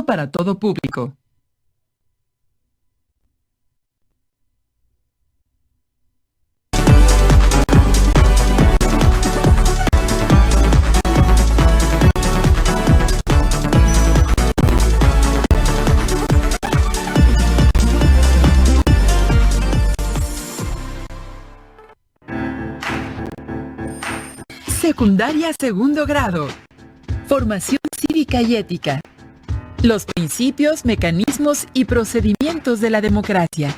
para todo público. Secundaria segundo grado. Formación cívica y ética. Los principios, mecanismos y procedimientos de la democracia.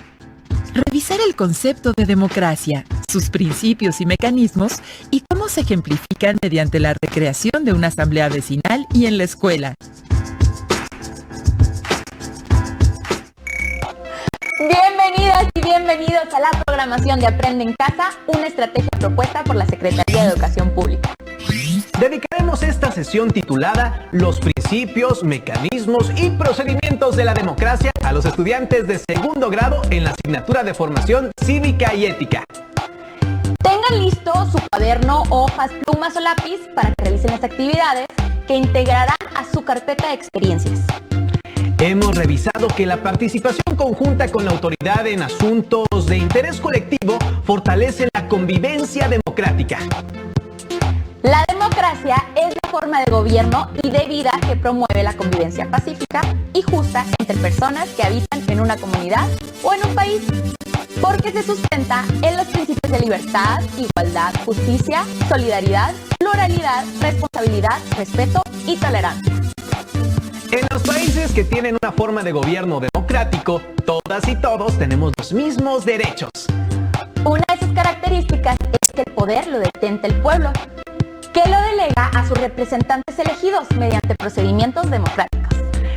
Revisar el concepto de democracia, sus principios y mecanismos y cómo se ejemplifican mediante la recreación de una asamblea vecinal y en la escuela. Bienvenidas y bienvenidos a la programación de Aprende en Casa, una estrategia propuesta por la Secretaría de Educación Pública. Dedicaremos esta sesión titulada Los principios, mecanismos y procedimientos de la democracia a los estudiantes de segundo grado en la asignatura de Formación Cívica y Ética. Tengan listo su cuaderno, hojas, plumas o lápiz para que realicen las actividades que integrarán a su carpeta de experiencias. Hemos revisado que la participación conjunta con la autoridad en asuntos de interés colectivo fortalece la convivencia democrática. La democracia es la forma de gobierno y de vida que promueve la convivencia pacífica y justa entre personas que habitan en una comunidad o en un país, porque se sustenta en los principios de libertad, igualdad, justicia, solidaridad, pluralidad, responsabilidad, respeto y tolerancia. En los países que tienen una forma de gobierno democrático, todas y todos tenemos los mismos derechos. Una de sus características es que el poder lo detenta el pueblo, que lo delega a sus representantes elegidos mediante procedimientos democráticos.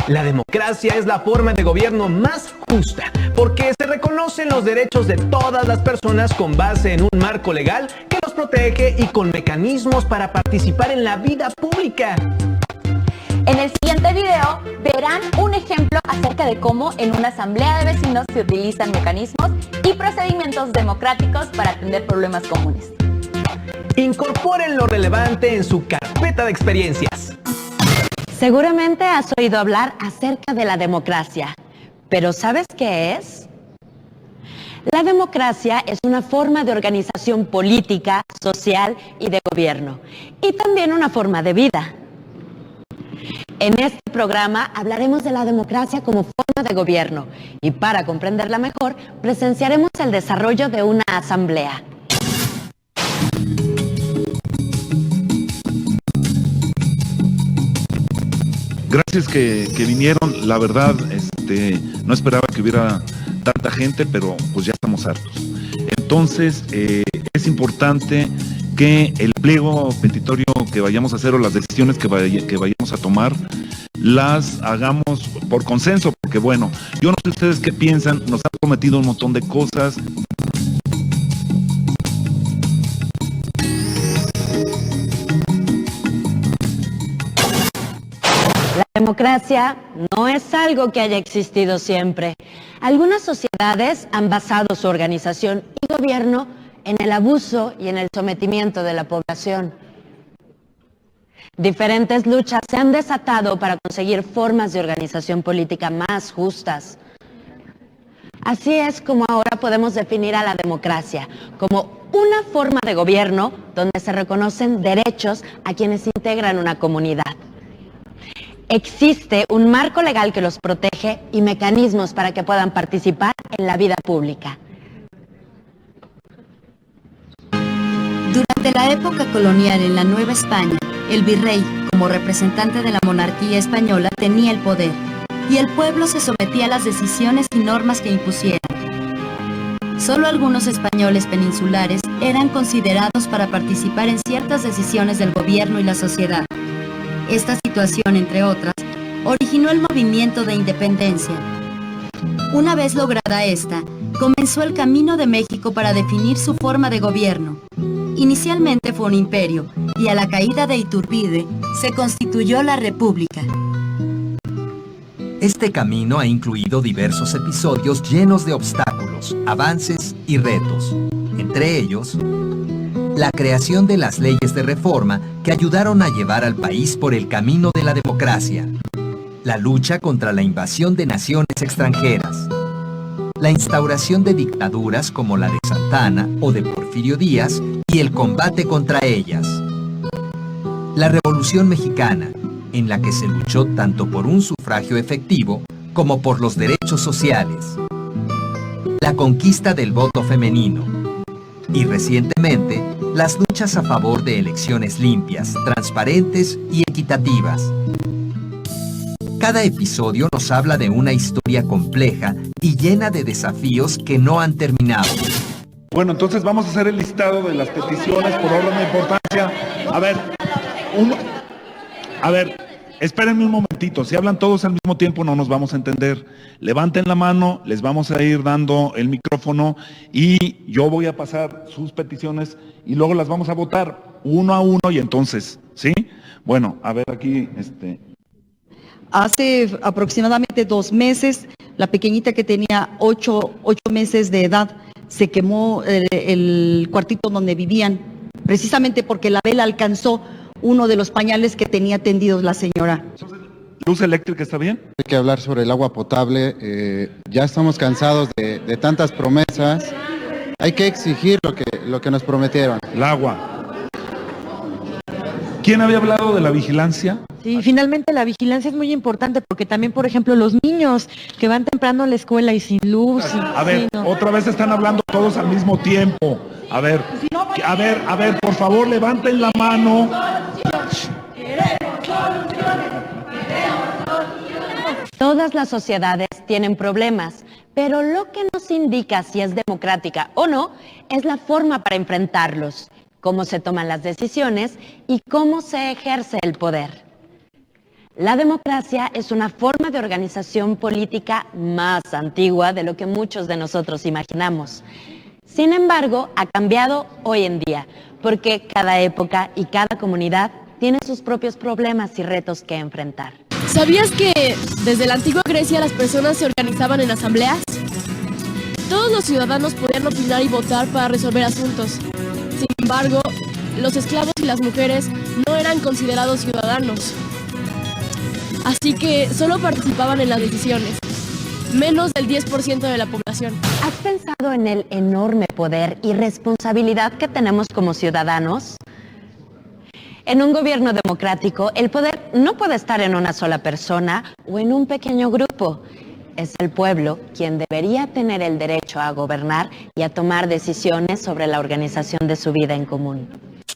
La democracia es la forma de gobierno más justa, porque se reconocen los derechos de todas las personas con base en un marco legal que los protege y con mecanismos para participar en la vida pública. En el siguiente video verán un ejemplo acerca de cómo en una asamblea de vecinos se utilizan mecanismos y procedimientos democráticos para atender problemas comunes. Incorporen lo relevante en su carpeta de experiencias. Seguramente has oído hablar acerca de la democracia, pero ¿sabes qué es? La democracia es una forma de organización política, social y de gobierno, y también una forma de vida. En este programa hablaremos de la democracia como forma de gobierno y para comprenderla mejor, presenciaremos el desarrollo de una asamblea. Gracias que vinieron, la verdad, no esperaba que hubiera tanta gente, pero pues ya estamos hartos. Entonces, es importante que el pliego petitorio que vayamos a hacer o las decisiones que vayamos a tomar las hagamos por consenso, porque bueno, yo no sé ustedes qué piensan, nos han prometido un montón de cosas. La democracia no es algo que haya existido siempre. Algunas sociedades han basado su organización y gobierno en el abuso y en el sometimiento de la población. Diferentes luchas se han desatado para conseguir formas de organización política más justas. Así es como ahora podemos definir a la democracia, como una forma de gobierno donde se reconocen derechos a quienes integran una comunidad. Existe un marco legal que los protege y mecanismos para que puedan participar en la vida pública. Durante la época colonial en la Nueva España, el virrey, como representante de la monarquía española, tenía el poder, y el pueblo se sometía a las decisiones y normas que impusieran. Solo algunos españoles peninsulares eran considerados para participar en ciertas decisiones del gobierno y la sociedad. Esta situación, entre otras, originó el movimiento de independencia. Una vez lograda esta, comenzó el camino de México para definir su forma de gobierno. Inicialmente fue un imperio, y a la caída de Iturbide, se constituyó la República. Este camino ha incluido diversos episodios llenos de obstáculos, avances y retos. Entre ellos, la creación de las leyes de reforma que ayudaron a llevar al país por el camino de la democracia. la lucha contra la invasión de naciones extranjeras, la instauración de dictaduras como la de Santa Anna o de Porfirio Díaz y el combate contra ellas, la Revolución Mexicana, en la que se luchó tanto por un sufragio efectivo como por los derechos sociales, la conquista del voto femenino y recientemente las luchas a favor de elecciones limpias, transparentes y equitativas. Cada episodio nos habla de una historia compleja y llena de desafíos que no han terminado. Bueno, entonces vamos a hacer el listado de las peticiones por orden de importancia. A ver, espérenme un momentito. Si hablan todos al mismo tiempo no nos vamos a entender. Levanten la mano, les vamos a ir dando el micrófono y yo voy a pasar sus peticiones y luego las vamos a votar uno a uno y entonces, ¿sí? Bueno, a ver aquí, Hace aproximadamente 2 meses, la pequeñita que tenía 8 meses de edad, se quemó el cuartito donde vivían, precisamente porque la vela alcanzó uno de los pañales que tenía tendidos la señora. ¿Luz eléctrica está bien? Hay que hablar sobre el agua potable. Ya estamos cansados de tantas promesas. Hay que exigir lo que nos prometieron. El agua. ¿Quién había hablado de la vigilancia? Sí, finalmente la vigilancia es muy importante porque también, por ejemplo, los niños que van temprano a la escuela y sin luz. A ver, otra vez están hablando todos al mismo tiempo. A ver, por favor, levanten la mano. Todas las sociedades tienen problemas, pero lo que nos indica si es democrática o no es la forma para enfrentarlos, cómo se toman las decisiones y cómo se ejerce el poder. La democracia es una forma de organización política más antigua de lo que muchos de nosotros imaginamos. Sin embargo, ha cambiado hoy en día, porque cada época y cada comunidad tiene sus propios problemas y retos que enfrentar. ¿Sabías que desde la antigua Grecia las personas se organizaban en asambleas? Todos los ciudadanos podían opinar y votar para resolver asuntos. Sin embargo, los esclavos y las mujeres no eran considerados ciudadanos. Así que solo participaban en las decisiones, menos del 10% de la población. ¿Has pensado en el enorme poder y responsabilidad que tenemos como ciudadanos? En un gobierno democrático, el poder no puede estar en una sola persona o en un pequeño grupo. Es el pueblo quien debería tener el derecho a gobernar y a tomar decisiones sobre la organización de su vida en común.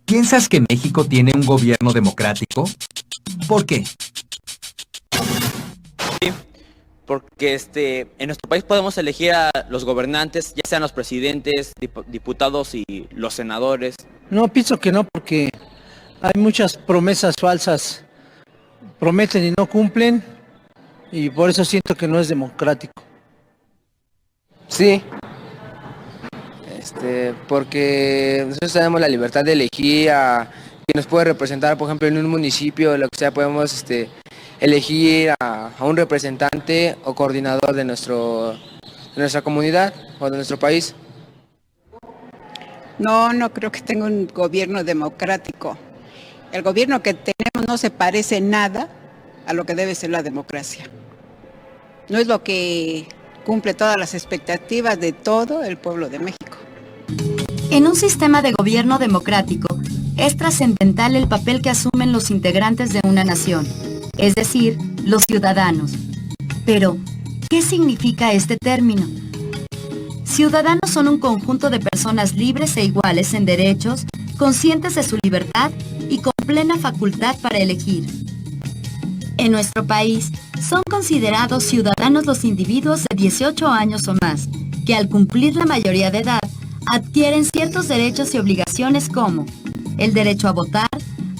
¿Piensas que México tiene un gobierno democrático? ¿Por qué? Sí, porque en nuestro país podemos elegir a los gobernantes, ya sean los presidentes, diputados y los senadores. No, pienso que no, porque hay muchas promesas falsas, prometen y no cumplen, y por eso siento que no es democrático. Sí, porque nosotros tenemos la libertad de elegir a quien nos puede representar, por ejemplo, en un municipio, lo que sea, podemos elegir a un representante o coordinador de nuestra comunidad o de nuestro país. No creo que tenga un gobierno democrático. El gobierno que tenemos no se parece nada a lo que debe ser la democracia. No es lo que cumple todas las expectativas de todo el pueblo de México. En un sistema de gobierno democrático, es trascendental el papel que asumen los integrantes de una nación, es decir, los ciudadanos. Pero, ¿qué significa este término? Ciudadanos son un conjunto de personas libres e iguales en derechos, conscientes de su libertad y con plena facultad para elegir. En nuestro país, son considerados ciudadanos los individuos de 18 años o más, que al cumplir la mayoría de edad, adquieren ciertos derechos y obligaciones como el derecho a votar,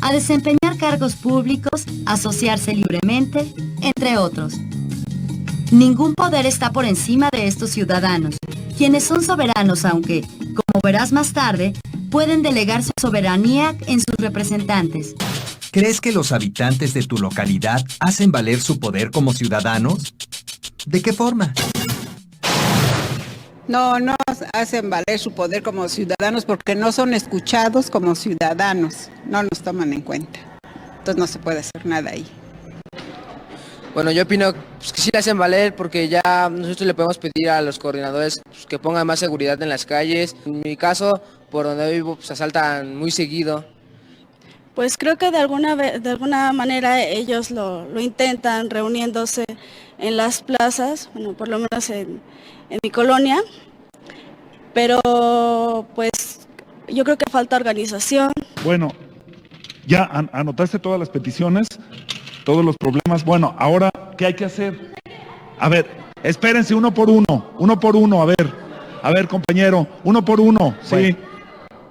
a desempeñar cargos públicos, asociarse libremente, entre otros. Ningún poder está por encima de estos ciudadanos, quienes son soberanos aunque, como verás más tarde, pueden delegar su soberanía en sus representantes. ¿Crees que los habitantes de tu localidad hacen valer su poder como ciudadanos? ¿De qué forma? No hacen valer su poder como ciudadanos porque no son escuchados como ciudadanos, no nos toman en cuenta. Entonces no se puede hacer nada ahí. Bueno, yo opino pues, que sí la hacen valer porque ya nosotros le podemos pedir a los coordinadores pues, que pongan más seguridad en las calles. En mi caso, por donde vivo, pues asaltan muy seguido. Pues creo que de alguna manera ellos lo intentan reuniéndose en las plazas, bueno, por lo menos en mi colonia, pero pues yo creo que falta organización. Bueno, ya anotaste todas las peticiones, todos los problemas. Bueno, ahora, ¿qué hay que hacer? A ver, espérense uno por uno, a ver, compañero, uno por uno, sí. Bueno,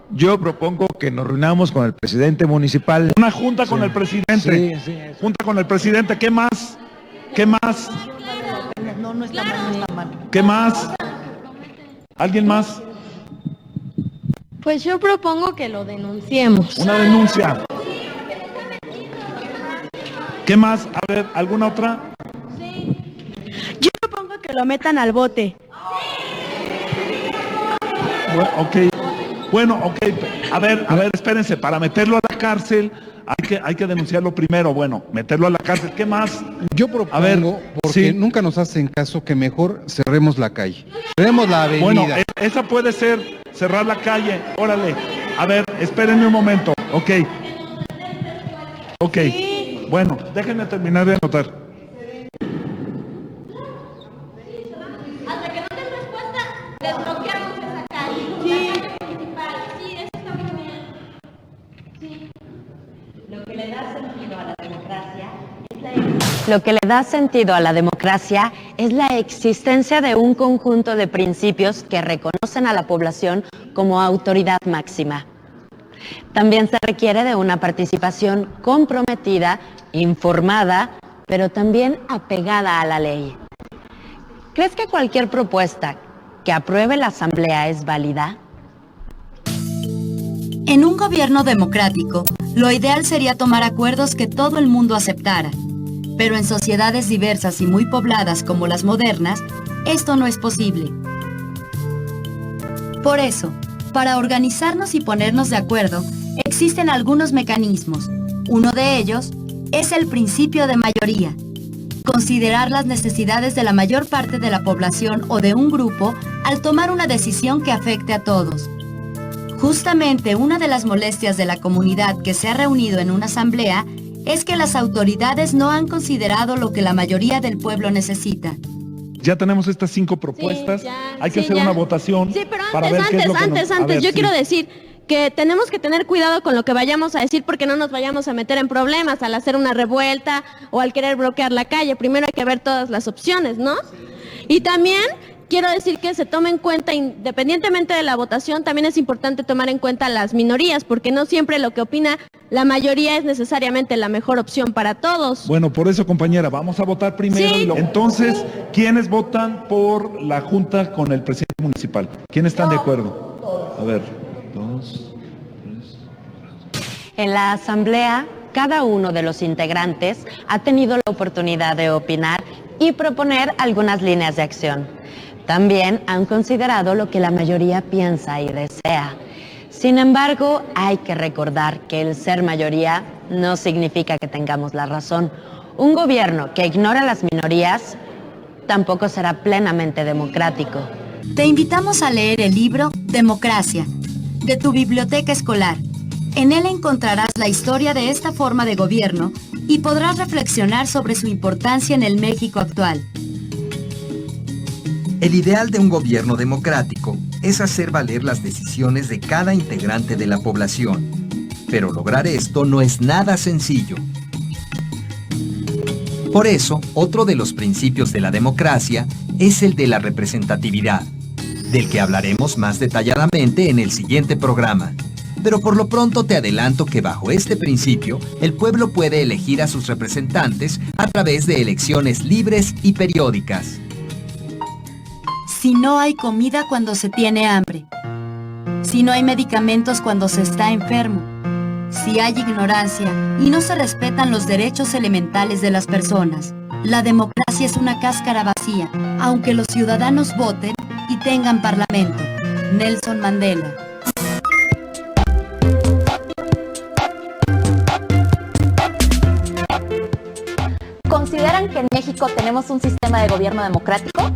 yo propongo que nos reunamos con el presidente municipal. Una junta con el presidente. Sí. Junta con el presidente, ¿qué más? ¿Qué más? No está mal, no está mal. ¿Qué más? ¿Alguien más? Pues yo propongo que lo denunciemos. Una denuncia. ¿Qué más? A ver, ¿alguna otra? Yo propongo que lo metan al bote. Bueno, ok. A ver, espérense, para meterlo a la cárcel hay que denunciarlo primero. Bueno, meterlo a la cárcel. ¿Qué más? Yo propongo, porque nunca nos hacen caso, que mejor cerremos la calle. Cerremos la avenida. Bueno, esa puede ser, cerrar la calle. Órale. A ver, espérenme un momento. Ok. Bueno, déjenme terminar de anotar. Hasta que no den respuesta, desbloqueamos esa calle. Sí, eso está muy bien. Sí. Lo que le da sentido a la democracia es la existencia de un conjunto de principios que reconocen a la población como autoridad máxima. También se requiere de una participación comprometida, informada, pero también apegada a la ley. ¿Crees que cualquier propuesta que apruebe la Asamblea es válida? En un gobierno democrático, lo ideal sería tomar acuerdos que todo el mundo aceptara. Pero en sociedades diversas y muy pobladas como las modernas, esto no es posible. Por eso, para organizarnos y ponernos de acuerdo, existen algunos mecanismos. Uno de ellos es el principio de mayoría. Considerar las necesidades de la mayor parte de la población o de un grupo al tomar una decisión que afecte a todos. Justamente una de las molestias de la comunidad que se ha reunido en una asamblea es que las autoridades no han considerado lo que la mayoría del pueblo necesita. Ya tenemos estas 5 propuestas, hay que hacer una votación. Sí, pero para ver qué es lo que antes, yo quiero decir que tenemos que tener cuidado con lo que vayamos a decir porque no nos vayamos a meter en problemas al hacer una revuelta o al querer bloquear la calle. Primero hay que ver todas las opciones, ¿no? Y también quiero decir que se tome en cuenta, independientemente de la votación, también es importante tomar en cuenta las minorías, porque no siempre lo que opina la mayoría es necesariamente la mejor opción para todos. Bueno, por eso, compañera, vamos a votar primero. Sí. Entonces, ¿quiénes votan por la junta con el presidente municipal? ¿Quiénes están de acuerdo? A ver, 2, 3. En la asamblea, cada uno de los integrantes ha tenido la oportunidad de opinar y proponer algunas líneas de acción. También han considerado lo que la mayoría piensa y desea. Sin embargo, hay que recordar que el ser mayoría no significa que tengamos la razón. Un gobierno que ignora las minorías tampoco será plenamente democrático. Te invitamos a leer el libro Democracia, de tu biblioteca escolar. En él encontrarás la historia de esta forma de gobierno y podrás reflexionar sobre su importancia en el México actual. El ideal de un gobierno democrático es hacer valer las decisiones de cada integrante de la población. Pero lograr esto no es nada sencillo. Por eso, otro de los principios de la democracia es el de la representatividad, del que hablaremos más detalladamente en el siguiente programa. Pero por lo pronto te adelanto que bajo este principio, el pueblo puede elegir a sus representantes a través de elecciones libres y periódicas. Si no hay comida cuando se tiene hambre, si no hay medicamentos cuando se está enfermo, si hay ignorancia y no se respetan los derechos elementales de las personas, la democracia es una cáscara vacía, aunque los ciudadanos voten y tengan parlamento. Nelson Mandela. ¿Consideran que en México México tenemos un sistema de gobierno democrático?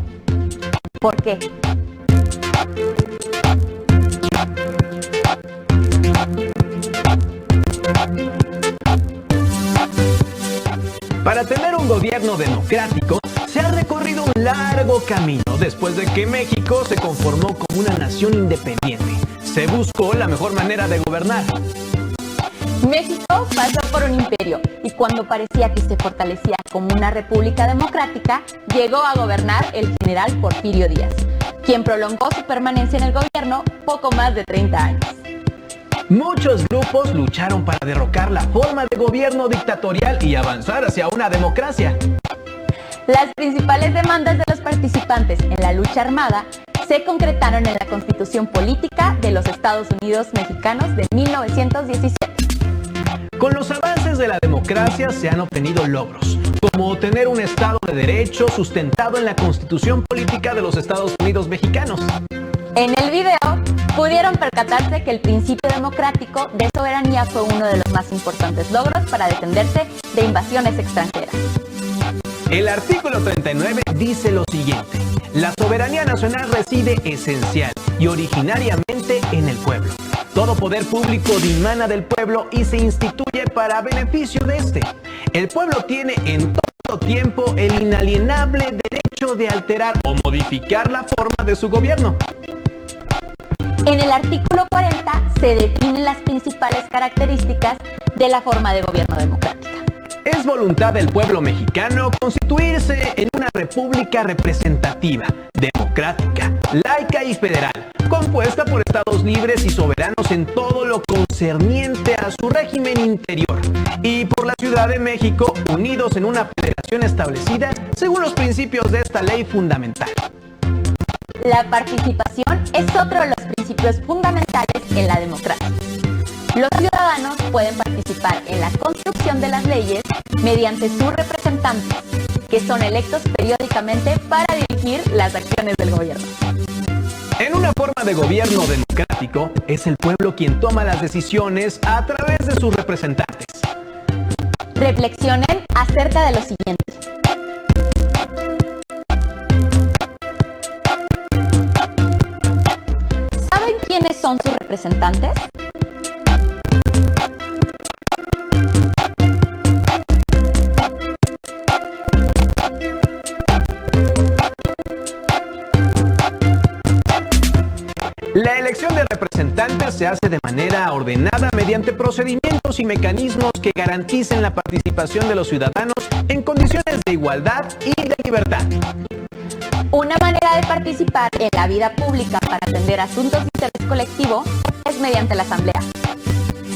¿Por qué? Para tener un gobierno democrático, se ha recorrido un largo camino después de que México se conformó como una nación independiente. Se buscó la mejor manera de gobernar. México pasó por un imperio y cuando parecía que se fortalecía como una república democrática, llegó a gobernar el general Porfirio Díaz, quien prolongó su permanencia en el gobierno poco más de 30 años. Muchos grupos lucharon para derrocar la forma de gobierno dictatorial y avanzar hacia una democracia. Las principales demandas de los participantes en la lucha armada se concretaron en la Constitución Política de los Estados Unidos Mexicanos de 1917. Con los avances de la democracia se han obtenido logros, como tener un Estado de Derecho sustentado en la Constitución Política de los Estados Unidos Mexicanos. En el video pudieron percatarse que el principio democrático de soberanía fue uno de los más importantes logros para defenderse de invasiones extranjeras. El artículo 39 dice lo siguiente: la soberanía nacional reside esencial y originariamente en el pueblo. Todo poder público dimana del pueblo y se instituye para beneficio de este. El pueblo tiene en todo tiempo el inalienable derecho de alterar o modificar la forma de su gobierno. En el artículo 40 se definen las principales características de la forma de gobierno democrática. Es voluntad del pueblo mexicano constituirse en una república representativa, democrática, laica y federal, compuesta por estados libres y soberanos en todo lo concerniente a su régimen interior, y por la Ciudad de México, unidos en una federación establecida según los principios de esta ley fundamental. La participación es otro de los principios fundamentales en la democracia. Los ciudadanos pueden participar en la construcción de las leyes mediante sus representantes, que son electos periódicamente para dirigir las acciones del gobierno. En una forma de gobierno democrático, es el pueblo quien toma las decisiones a través de sus representantes. Reflexionen acerca de lo siguiente. ¿Saben quiénes son sus representantes? La elección de representantes se hace de manera ordenada mediante procedimientos y mecanismos que garanticen la participación de los ciudadanos en condiciones de igualdad y de libertad. Una manera de participar en la vida pública para atender asuntos de interés colectivo es mediante la asamblea.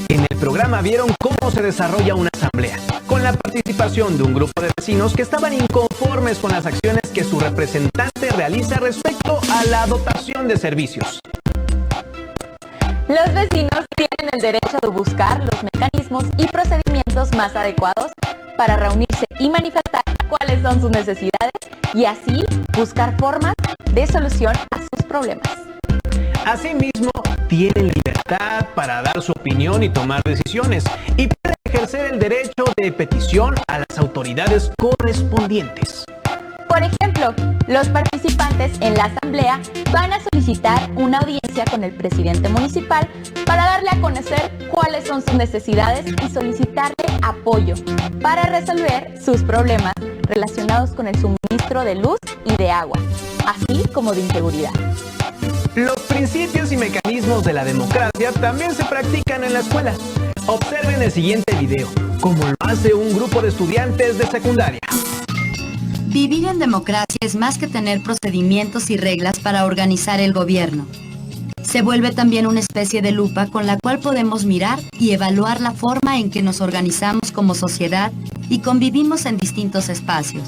En el programa vieron cómo se desarrolla una asamblea, con la participación de un grupo de vecinos que estaban inconformes con las acciones que su representante realiza respecto a la dotación de servicios. Los vecinos tienen el derecho de buscar los mecanismos y procedimientos más adecuados para reunirse y manifestar cuáles son sus necesidades y así buscar formas de solución a sus problemas. Asimismo, tienen libertad para dar su opinión y tomar decisiones y pueden ejercer el derecho de petición a las autoridades correspondientes. Por ejemplo, los participantes en la asamblea van a solicitar una audiencia con el presidente municipal para darle a conocer cuáles son sus necesidades y solicitarle apoyo para resolver sus problemas relacionados con el suministro de luz y de agua, así como de inseguridad. Los principios y mecanismos de la democracia también se practican en la escuela. Observen el siguiente video, como lo hace un grupo de estudiantes de secundaria. Vivir en democracia es más que tener procedimientos y reglas para organizar el gobierno. Se vuelve también una especie de lupa con la cual podemos mirar y evaluar la forma en que nos organizamos como sociedad y convivimos en distintos espacios.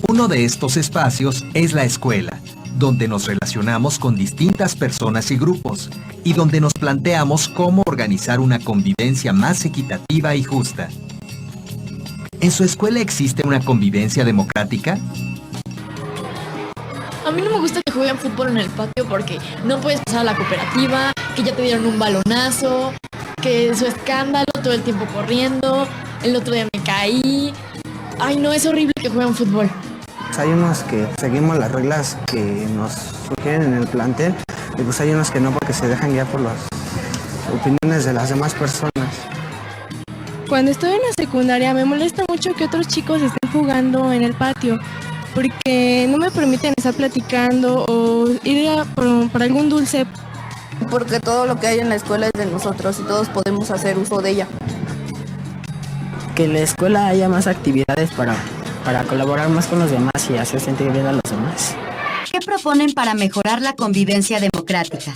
Uno de estos espacios es la escuela, donde nos relacionamos con distintas personas y grupos, y donde nos planteamos cómo organizar una convivencia más equitativa y justa. ¿En su escuela existe una convivencia democrática? A mí no me gusta que jueguen fútbol en el patio porque no puedes pasar a la cooperativa, que ya te dieron un balonazo, que su escándalo todo el tiempo corriendo, el otro día me caí. Ay, no, es horrible que jueguen fútbol. Pues hay unos que seguimos las reglas que nos sugieren en el plantel y pues hay unos que no porque se dejan guiar por las opiniones de las demás personas. Cuando estoy en la secundaria me molesta mucho que otros chicos estén jugando en el patio porque no me permiten estar platicando o ir por algún dulce. Porque todo lo que hay en la escuela es de nosotros y todos podemos hacer uso de ella. Que en la escuela haya más actividades para colaborar más con los demás y hacer sentir bien a los demás. ¿Qué proponen para mejorar la convivencia democrática?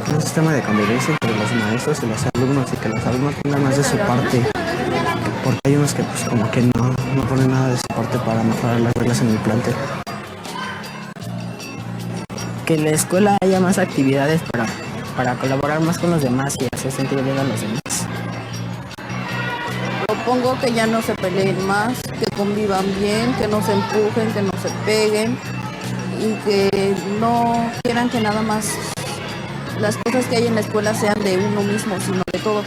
Un sistema de convivencia entre los maestros y los alumnos y que los alumnos pongan más de su parte. Porque hay unos que pues como que no ponen nada de su parte para mejorar las reglas en el plantel. Que en la escuela haya más actividades para colaborar más con los demás y hacer sentir bien a los demás. Propongo que ya no se peleen más, que convivan bien, que no se empujen, que no se peguen y que no quieran que nada más las cosas que hay en la escuela sean de uno mismo, sino de todos.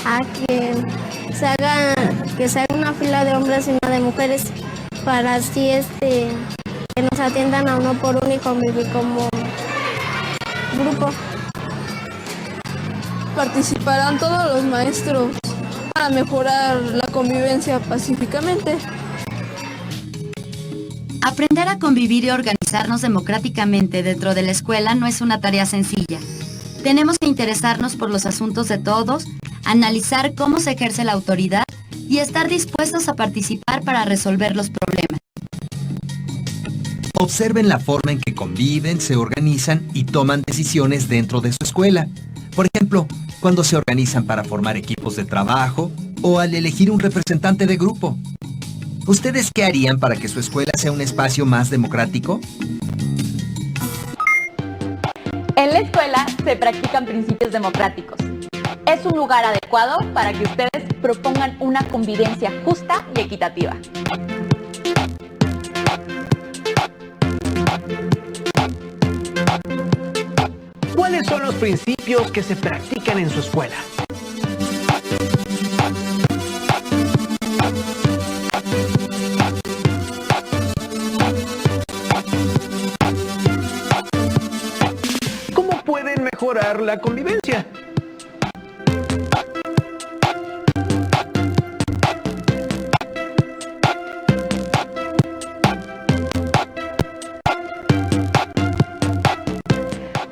A que se haga una fila de hombres y una de mujeres para así que nos atiendan a uno por uno y convivir como grupo. Participarán todos los maestros para mejorar la convivencia pacíficamente. Aprender a convivir y organizarnos democráticamente dentro de la escuela no es una tarea sencilla. Tenemos que interesarnos por los asuntos de todos, analizar cómo se ejerce la autoridad y estar dispuestos a participar para resolver los problemas. Observen la forma en que conviven, se organizan y toman decisiones dentro de su escuela. Por ejemplo, cuando se organizan para formar equipos de trabajo o al elegir un representante de grupo. ¿Ustedes qué harían para que su escuela sea un espacio más democrático? En la escuela se practican principios democráticos. Es un lugar adecuado para que ustedes propongan una convivencia justa y equitativa. ¿Cuáles son los principios que se practican en su escuela? ¿Cómo pueden mejorar la convivencia?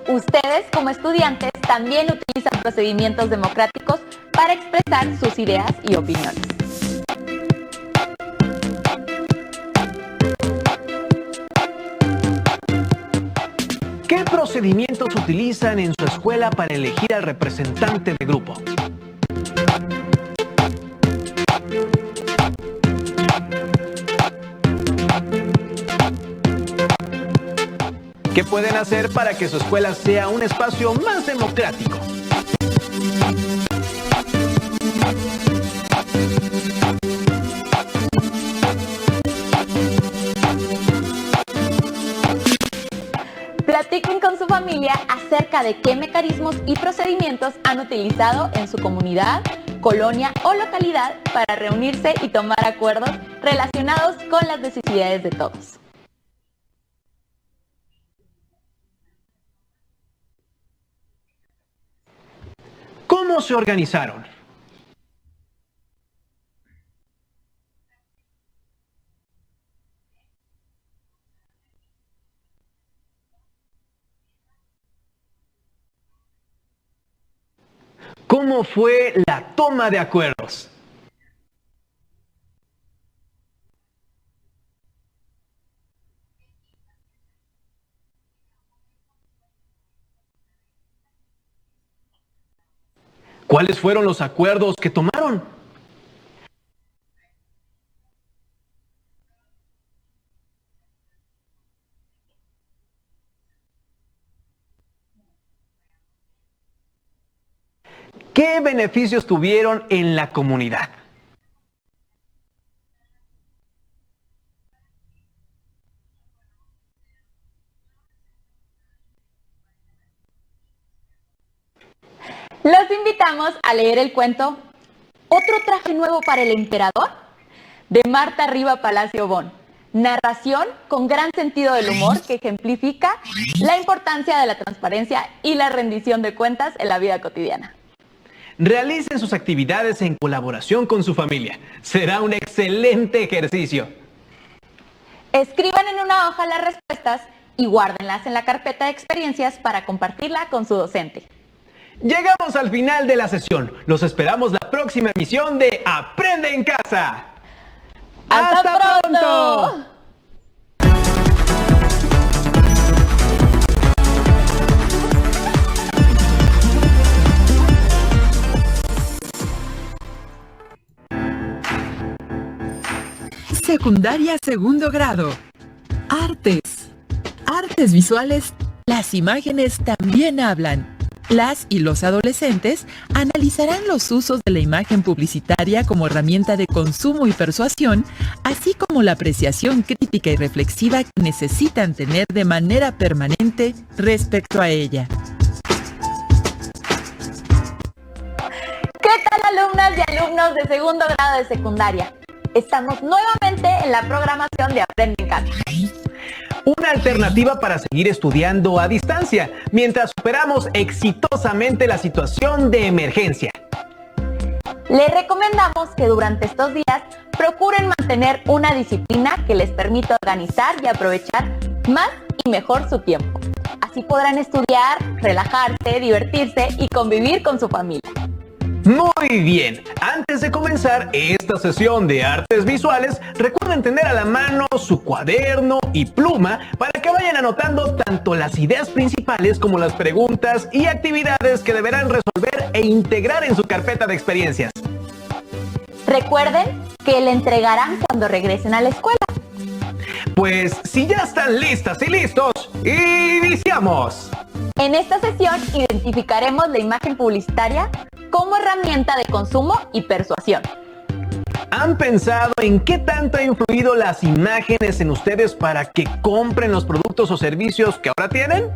Ustedes, como estudiantes, también utilizan procedimientos democráticos para expresar sus ideas y opiniones. ¿Qué procedimientos utilizan en su escuela para elegir al representante de grupo? ¿Qué pueden hacer para que su escuela sea un espacio más democrático? Platiquen con su familia acerca de qué mecanismos y procedimientos han utilizado en su comunidad, colonia o localidad para reunirse y tomar acuerdos relacionados con las necesidades de todos. ¿Cómo se organizaron? ¿Cómo fue la toma de acuerdos? ¿Cuáles fueron los acuerdos que tomaron? ¿Qué beneficios tuvieron en la comunidad? Los invitamos a leer el cuento ¿Otro traje nuevo para el emperador? De Marta Riva Palacio Bon. Narración con gran sentido del humor que ejemplifica la importancia de la transparencia y la rendición de cuentas en la vida cotidiana. Realicen sus actividades en colaboración con su familia. Será un excelente ejercicio. Escriban en una hoja las respuestas y guárdenlas en la carpeta de experiencias para compartirla con su docente. Llegamos al final de la sesión. Los esperamos la próxima emisión de Aprende en Casa. ¡Hasta pronto! Secundaria segundo grado. Artes. Artes visuales. Las imágenes también hablan. Las y los adolescentes analizarán los usos de la imagen publicitaria como herramienta de consumo y persuasión, así como la apreciación crítica y reflexiva que necesitan tener de manera permanente respecto a ella. ¿Qué tal, alumnas y alumnos de segundo grado de secundaria? Estamos nuevamente en la programación de Aprende en Casa. Una alternativa para seguir estudiando a distancia mientras superamos exitosamente la situación de emergencia. Les recomendamos que durante estos días procuren mantener una disciplina que les permita organizar y aprovechar más y mejor su tiempo. Así podrán estudiar, relajarse, divertirse y convivir con su familia. Muy bien, antes de comenzar esta sesión de artes visuales, recuerden tener a la mano su cuaderno y pluma para que vayan anotando tanto las ideas principales como las preguntas y actividades que deberán resolver e integrar en su carpeta de experiencias. Recuerden que le entregarán cuando regresen a la escuela. Pues si ya están listas y listos, ¡iniciamos! En esta sesión identificaremos la imagen publicitaria como herramienta de consumo y persuasión. ¿Han pensado en qué tanto ha influido las imágenes en ustedes para que compren los productos o servicios que ahora tienen?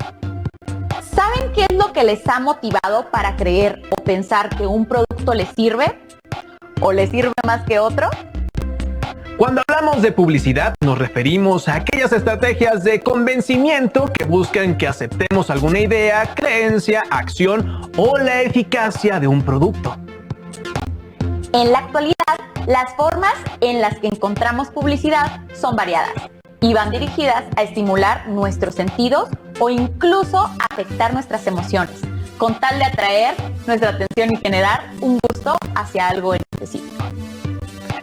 ¿Saben qué es lo que les ha motivado para creer o pensar que un producto les sirve? ¿O les sirve más que otro? Cuando hablamos de publicidad, nos referimos a aquellas estrategias de convencimiento que buscan que aceptemos alguna idea, creencia, acción o la eficacia de un producto. En la actualidad, las formas en las que encontramos publicidad son variadas y van dirigidas a estimular nuestros sentidos o incluso afectar nuestras emociones, con tal de atraer nuestra atención y generar un gusto hacia algo en específico.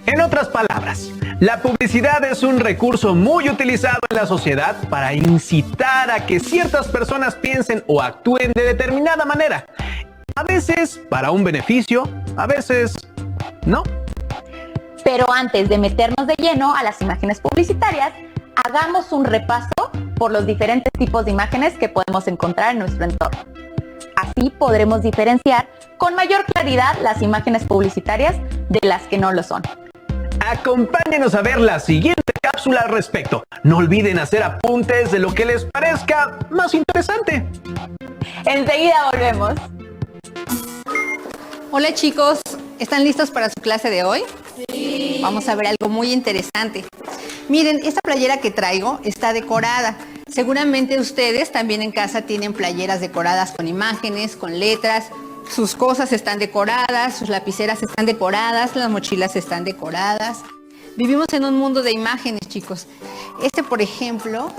En otras palabras, la publicidad es un recurso muy utilizado en la sociedad para incitar a que ciertas personas piensen o actúen de determinada manera. A veces para un beneficio, a veces no. Pero antes de meternos de lleno a las imágenes publicitarias, hagamos un repaso por los diferentes tipos de imágenes que podemos encontrar en nuestro entorno. Así podremos diferenciar con mayor claridad las imágenes publicitarias de las que no lo son. Acompáñenos a ver la siguiente cápsula al respecto. No olviden hacer apuntes de lo que les parezca más interesante. Enseguida volvemos. Hola chicos, ¿están listos para su clase de hoy? Sí. Vamos a ver algo muy interesante. Miren, esta playera que traigo está decorada. Seguramente ustedes también en casa tienen playeras decoradas con imágenes, con letras. Sus cosas están decoradas, sus lapiceras están decoradas, las mochilas están decoradas. Vivimos en un mundo de imágenes, chicos. Este, por ejemplo,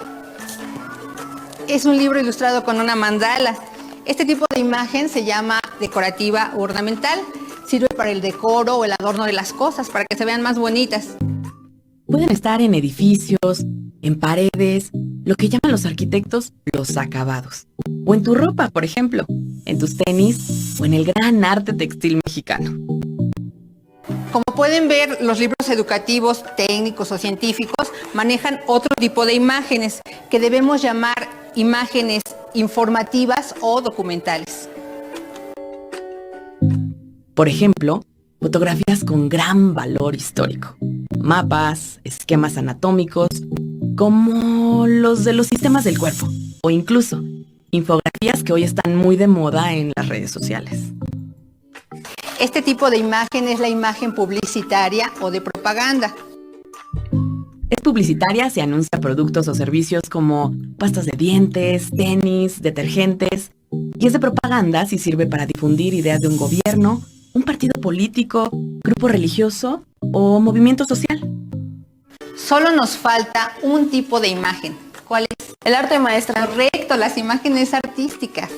es un libro ilustrado con una mandala. Este tipo de imagen se llama decorativa o ornamental. Sirve para el decoro o el adorno de las cosas, para que se vean más bonitas. Pueden estar en edificios, en paredes, lo que llaman los arquitectos los acabados. O en tu ropa, por ejemplo, en tus tenis o en el gran arte textil mexicano. Como pueden ver, los libros educativos, técnicos o científicos manejan otro tipo de imágenes que debemos llamar imágenes informativas o documentales. Por ejemplo, fotografías con gran valor histórico, mapas, esquemas anatómicos, como los de los sistemas del cuerpo, o incluso infografías que hoy están muy de moda en las redes sociales. Este tipo de imagen es la imagen publicitaria o de propaganda. Es publicitaria si anuncia productos o servicios como pastas de dientes, tenis, detergentes. Y es de propaganda si sirve para difundir ideas de un gobierno, un partido político, grupo religioso o movimiento social. Solo nos falta un tipo de imagen. ¿Cuál es? El arte, maestra. Correcto, las imágenes artísticas.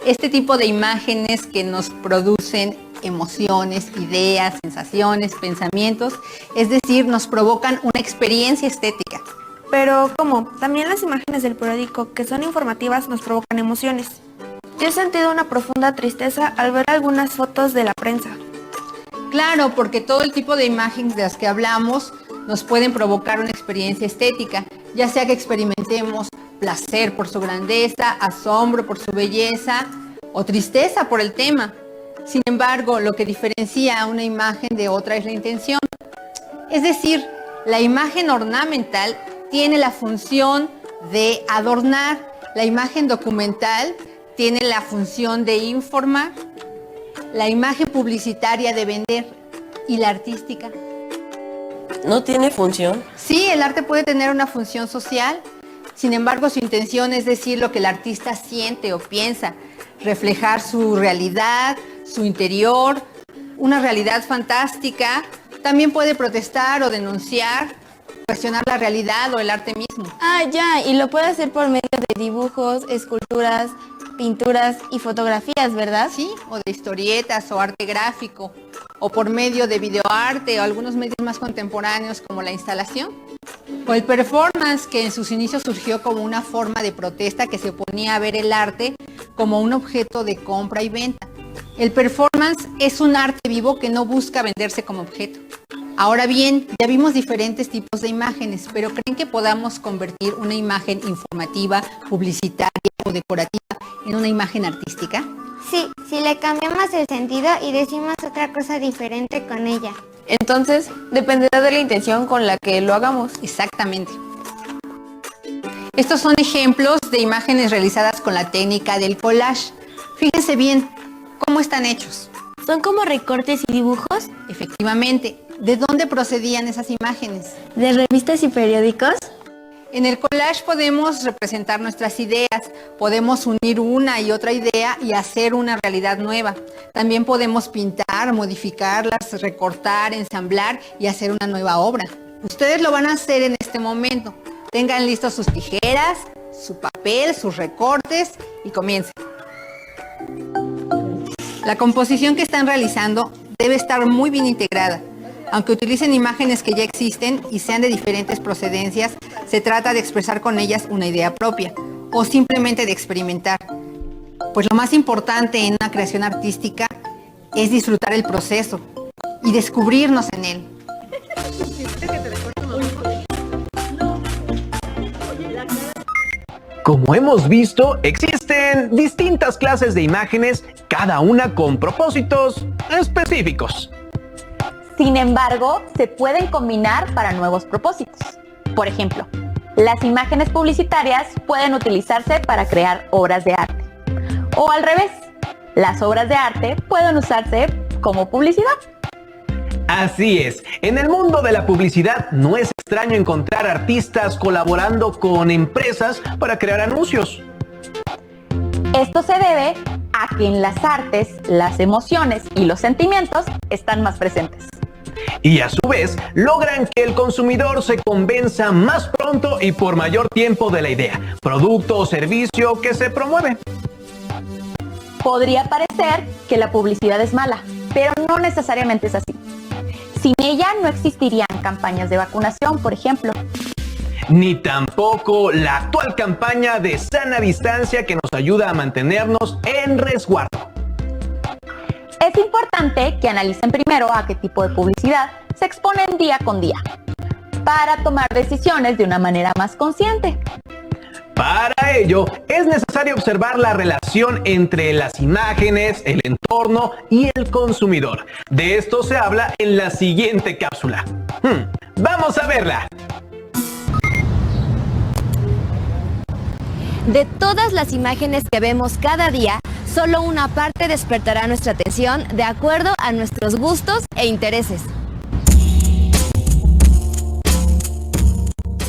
Este tipo de imágenes que nos producen emociones, ideas, sensaciones, pensamientos, es decir, nos provocan una experiencia estética. Pero, ¿cómo? También las imágenes del periódico, que son informativas, nos provocan emociones. Yo he sentido una profunda tristeza al ver algunas fotos de la prensa. Claro, porque todo el tipo de imágenes de las que hablamos nos pueden provocar una experiencia estética, ya sea que experimentemos placer por su grandeza, asombro por su belleza o tristeza por el tema. Sin embargo, lo que diferencia a una imagen de otra es la intención. Es decir, la imagen ornamental tiene la función de adornar, la imagen documental tiene la función de informar, la imagen publicitaria de vender y la artística. ¿No tiene función? Sí, el arte puede tener una función social, sin embargo su intención es decir lo que el artista siente o piensa, reflejar su realidad, su interior, una realidad fantástica. También puede protestar o denunciar, cuestionar la realidad o el arte mismo. Ah, ya, y lo puede hacer por medio de dibujos, esculturas, pinturas y fotografías, ¿verdad? Sí, o de historietas o arte gráfico, o por medio de videoarte o algunos medios más contemporáneos como la instalación. O el performance, que en sus inicios surgió como una forma de protesta que se oponía a ver el arte como un objeto de compra y venta. El performance es un arte vivo que no busca venderse como objeto. Ahora bien, ya vimos diferentes tipos de imágenes, pero ¿creen que podamos convertir una imagen informativa, publicitaria o decorativa en una imagen artística? Sí, si le cambiamos el sentido y decimos otra cosa diferente con ella. Entonces, dependerá de la intención con la que lo hagamos. Exactamente. Estos son ejemplos de imágenes realizadas con la técnica del collage. Fíjense bien cómo están hechos. ¿Son como recortes y dibujos? Efectivamente. ¿De dónde procedían esas imágenes? ¿De revistas y periódicos? En el collage podemos representar nuestras ideas, podemos unir una y otra idea y hacer una realidad nueva. También podemos pintar, modificarlas, recortar, ensamblar y hacer una nueva obra. Ustedes lo van a hacer en este momento. Tengan listos sus tijeras, su papel, sus recortes y comiencen. La composición que están realizando debe estar muy bien integrada. Aunque utilicen imágenes que ya existen y sean de diferentes procedencias, se trata de expresar con ellas una idea propia o simplemente de experimentar. Pues lo más importante en una creación artística es disfrutar el proceso y descubrirnos en él. Como hemos visto, existen distintas clases de imágenes, cada una con propósitos específicos. Sin embargo, se pueden combinar para nuevos propósitos. Por ejemplo, las imágenes publicitarias pueden utilizarse para crear obras de arte. O al revés, las obras de arte pueden usarse como publicidad. Así es, en el mundo de la publicidad no es extraño encontrar artistas colaborando con empresas para crear anuncios. Esto se debe a que en las artes, las emociones y los sentimientos están más presentes. Y a su vez, logran que el consumidor se convenza más pronto y por mayor tiempo de la idea, producto o servicio que se promueve. Podría parecer que la publicidad es mala, pero no necesariamente es así. Sin ella no existirían campañas de vacunación, por ejemplo. Ni tampoco la actual campaña de sana distancia que nos ayuda a mantenernos en resguardo. Es importante que analicen primero a qué tipo de publicidad se exponen día con día, para tomar decisiones de una manera más consciente. Para ello, es necesario observar la relación entre las imágenes, el entorno y el consumidor. De esto se habla en la siguiente cápsula. ¡Vamos a verla! De todas las imágenes que vemos cada día, Solo una parte despertará nuestra atención de acuerdo a nuestros gustos e intereses.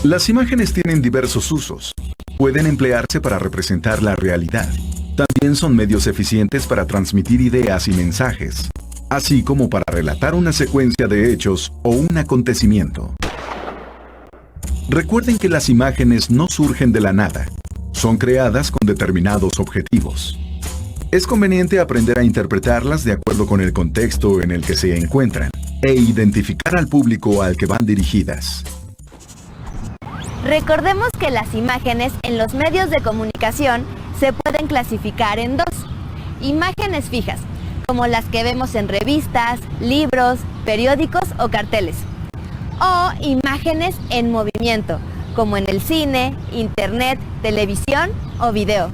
Las imágenes tienen diversos usos. Pueden emplearse para representar la realidad. También son medios eficientes para transmitir ideas y mensajes, así como para relatar una secuencia de hechos o un acontecimiento. Recuerden que las imágenes no surgen de la nada. Son creadas con determinados objetivos. Es conveniente aprender a interpretarlas de acuerdo con el contexto en el que se encuentran e identificar al público al que van dirigidas. Recordemos que las imágenes en los medios de comunicación se pueden clasificar en dos. Imágenes fijas, como las que vemos en revistas, libros, periódicos o carteles. O imágenes en movimiento, como en el cine, internet, televisión o video.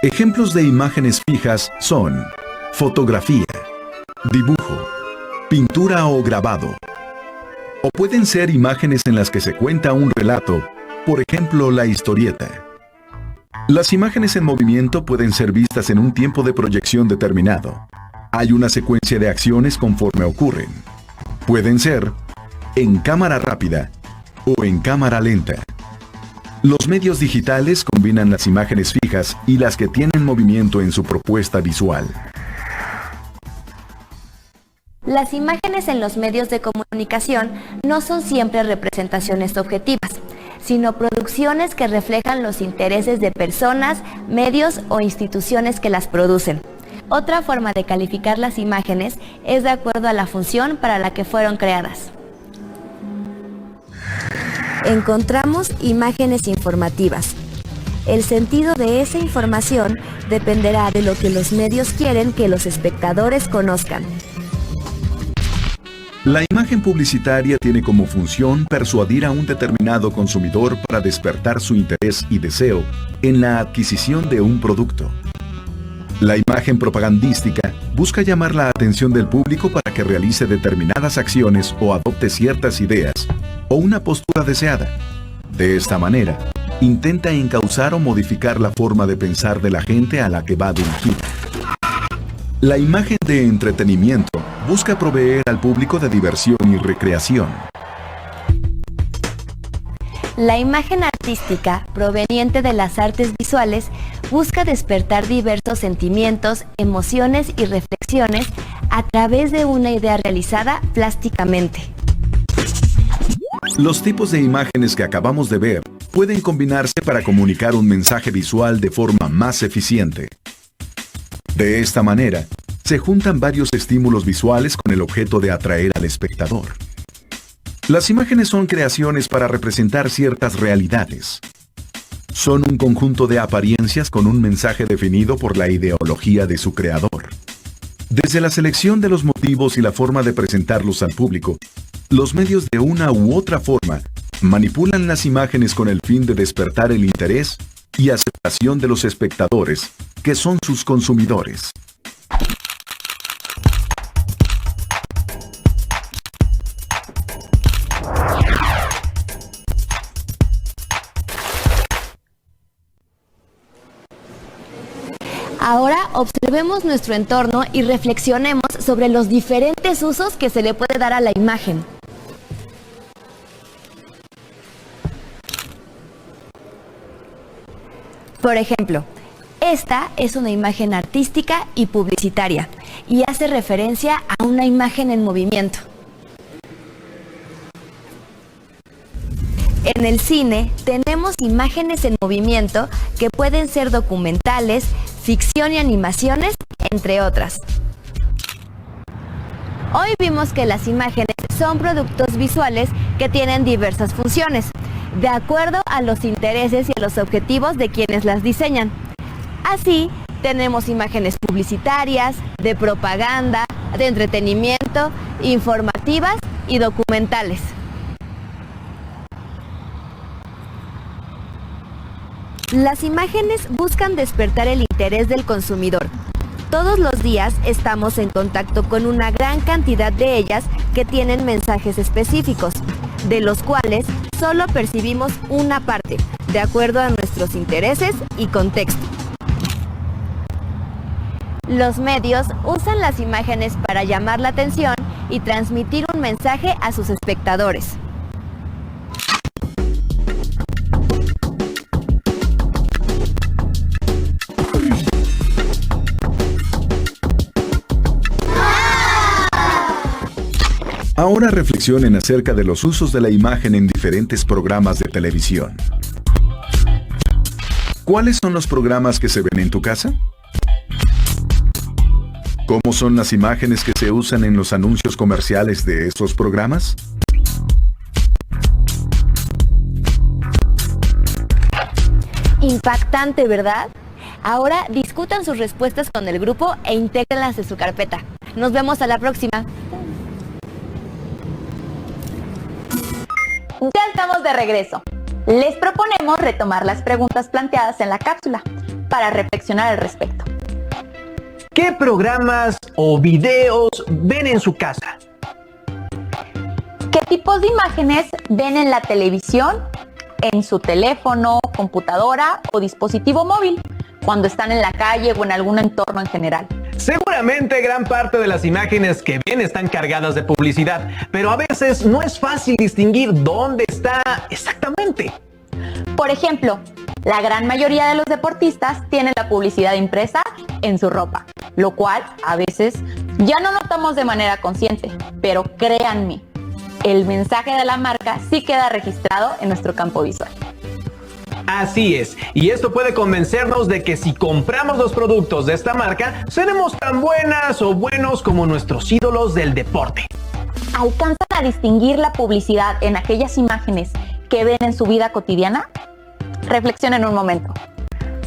Ejemplos de imágenes fijas son fotografía, dibujo, pintura o grabado. O pueden ser imágenes en las que se cuenta un relato, por ejemplo, la historieta. Las imágenes en movimiento pueden ser vistas en un tiempo de proyección determinado. Hay una secuencia de acciones conforme ocurren. Pueden ser en cámara rápida o en cámara lenta. Los medios digitales combinan las imágenes fijas y las que tienen movimiento en su propuesta visual. Las imágenes en los medios de comunicación no son siempre representaciones objetivas, sino producciones que reflejan los intereses de personas, medios o instituciones que las producen. Otra forma de calificar las imágenes es de acuerdo a la función para la que fueron creadas. Encontramos imágenes informativas. El sentido de esa información dependerá de lo que los medios quieren que los espectadores conozcan. La imagen publicitaria tiene como función persuadir a un determinado consumidor para despertar su interés y deseo en la adquisición de un producto. La imagen propagandística busca llamar la atención del público para que realice determinadas acciones o adopte ciertas ideas o una postura deseada. De esta manera, intenta encauzar o modificar la forma de pensar de la gente a la que va dirigida. La imagen de entretenimiento busca proveer al público de diversión y recreación. La imagen artística, proveniente de las artes visuales, busca despertar diversos sentimientos, emociones y reflexiones a través de una idea realizada plásticamente. Los tipos de imágenes que acabamos de ver pueden combinarse para comunicar un mensaje visual de forma más eficiente. De esta manera, se juntan varios estímulos visuales con el objeto de atraer al espectador. Las imágenes son creaciones para representar ciertas realidades. Son un conjunto de apariencias con un mensaje definido por la ideología de su creador. Desde la selección de los motivos y la forma de presentarlos al público, los medios de una u otra forma manipulan las imágenes con el fin de despertar el interés y aceptación de los espectadores, que son sus consumidores. Ahora observemos nuestro entorno y reflexionemos sobre los diferentes usos que se le puede dar a la imagen. Por ejemplo, esta es una imagen artística y publicitaria y hace referencia a una imagen en movimiento. En el cine tenemos imágenes en movimiento que pueden ser documentales, ficción y animaciones, entre otras. Hoy vimos que las imágenes son productos visuales que tienen diversas funciones, de acuerdo a los intereses y los objetivos de quienes las diseñan. Así, tenemos imágenes publicitarias, de propaganda, de entretenimiento, informativas y documentales. Las imágenes buscan despertar el interés del consumidor. Todos los días estamos en contacto con una gran cantidad de ellas que tienen mensajes específicos, de los cuales solo percibimos una parte, de acuerdo a nuestros intereses y contexto. Los medios usan las imágenes para llamar la atención y transmitir un mensaje a sus espectadores. Ahora reflexionen acerca de los usos de la imagen en diferentes programas de televisión. ¿Cuáles son los programas que se ven en tu casa? ¿Cómo son las imágenes que se usan en los anuncios comerciales de esos programas? Impactante, ¿verdad? Ahora discutan sus respuestas con el grupo e intégrenlas en su carpeta. Nos vemos a la próxima. Ya estamos de regreso. Les proponemos retomar las preguntas planteadas en la cápsula para reflexionar al respecto. ¿Qué programas o videos ven en su casa? ¿Qué tipos de imágenes ven en la televisión, en su teléfono, computadora o dispositivo móvil, cuando están en la calle o en algún entorno en general? Seguramente gran parte de las imágenes que ven están cargadas de publicidad, pero a veces no es fácil distinguir dónde está exactamente. Por ejemplo, la gran mayoría de los deportistas tienen la publicidad impresa en su ropa, lo cual a veces ya no notamos de manera consciente, pero créanme, el mensaje de la marca sí queda registrado en nuestro campo visual. Así es, y esto puede convencernos de que si compramos los productos de esta marca, seremos tan buenas o buenos como nuestros ídolos del deporte. ¿Alcanzan a distinguir la publicidad en aquellas imágenes que ven en su vida cotidiana? Reflexionen un momento.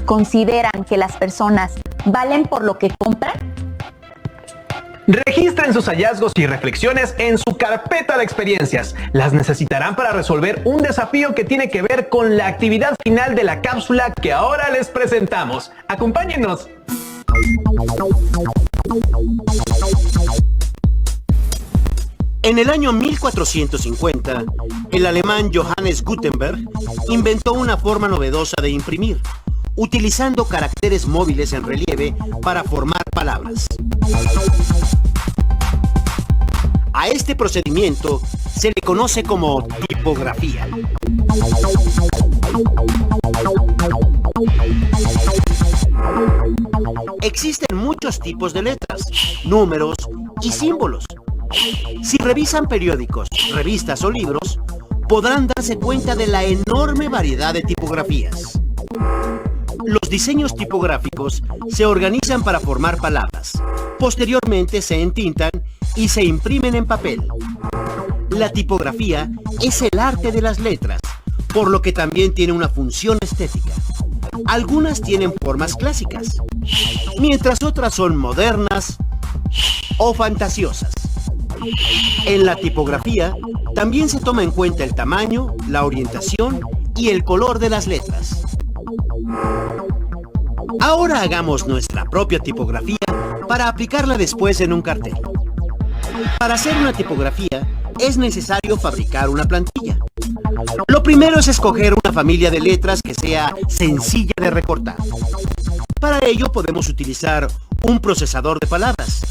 ¿Consideran que las personas valen por lo que compran? Registren sus hallazgos y reflexiones en su carpeta de experiencias. Las necesitarán para resolver un desafío que tiene que ver con la actividad final de la cápsula que ahora les presentamos. ¡Acompáñennos! En el año 1450, el alemán Johannes Gutenberg inventó una forma novedosa de imprimir, utilizando caracteres móviles en relieve para formar palabras. A este procedimiento se le conoce como tipografía. Existen muchos tipos de letras, números y símbolos. Si revisan periódicos, revistas o libros, podrán darse cuenta de la enorme variedad de tipografías. Los diseños tipográficos se organizan para formar palabras. Posteriormente se entintan y se imprimen en papel. La tipografía es el arte de las letras, por lo que también tiene una función estética. Algunas tienen formas clásicas, mientras otras son modernas o fantasiosas. En la tipografía también se toma en cuenta el tamaño, la orientación y el color de las letras. Ahora hagamos nuestra propia tipografía para aplicarla después en un cartel. Para hacer una tipografía es necesario fabricar una plantilla. Lo primero es escoger una familia de letras que sea sencilla de recortar. Para ello podemos utilizar un procesador de palabras.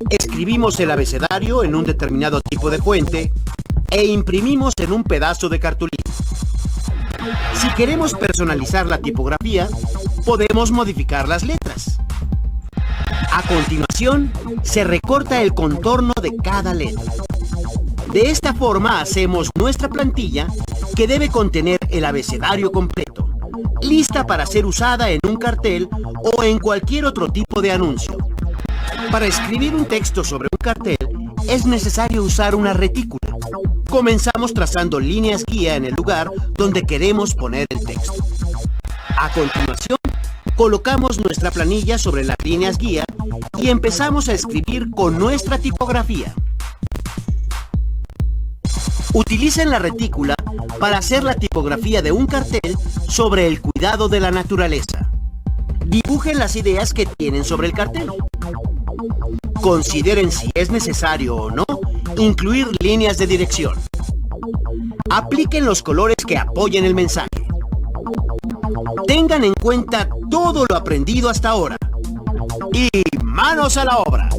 Escribimos el abecedario en un determinado tipo de fuente e imprimimos en un pedazo de cartulina. Si queremos personalizar la tipografía, podemos modificar las letras. A continuación, se recorta el contorno de cada letra. De esta forma hacemos nuestra plantilla, que debe contener el abecedario completo, lista para ser usada en un cartel o en cualquier otro tipo de anuncio. Para escribir un texto sobre un cartel, es necesario usar una retícula. Comenzamos trazando líneas guía en el lugar donde queremos poner el texto. A continuación, colocamos nuestra planilla sobre las líneas guía y empezamos a escribir con nuestra tipografía. Utilicen la retícula para hacer la tipografía de un cartel sobre el cuidado de la naturaleza. Dibujen las ideas que tienen sobre el cartel. Consideren si es necesario o no incluir líneas de dirección. Apliquen los colores que apoyen el mensaje. Tengan en cuenta todo lo aprendido hasta ahora. Y manos a la obra.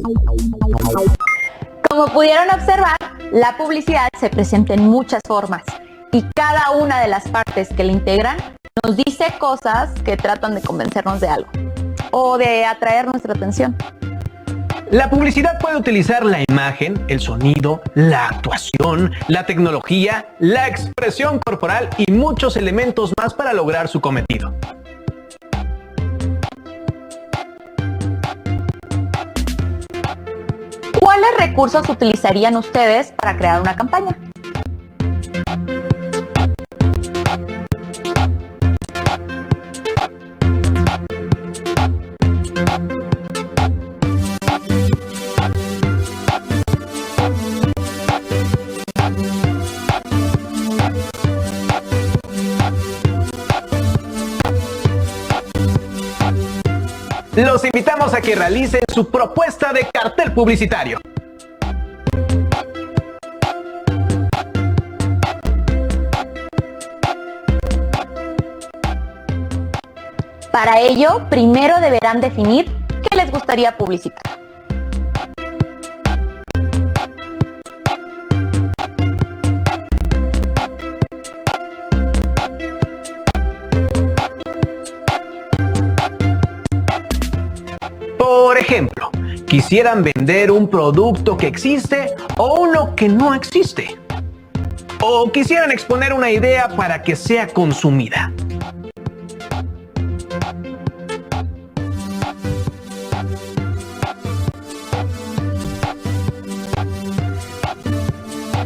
Como pudieron observar, la publicidad se presenta en muchas formas y cada una de las partes que la integran nos dice cosas que tratan de convencernos de algo o de atraer nuestra atención. La publicidad puede utilizar la imagen, el sonido, la actuación, la tecnología, la expresión corporal y muchos elementos más para lograr su cometido. ¿Cuáles recursos utilizarían ustedes para crear una campaña? Los invitamos a que realicen su propuesta de cartel publicitario. Para ello, primero deberán definir qué les gustaría publicitar. Por ejemplo, quisieran vender un producto que existe o uno que no existe. O quisieran exponer una idea para que sea consumida.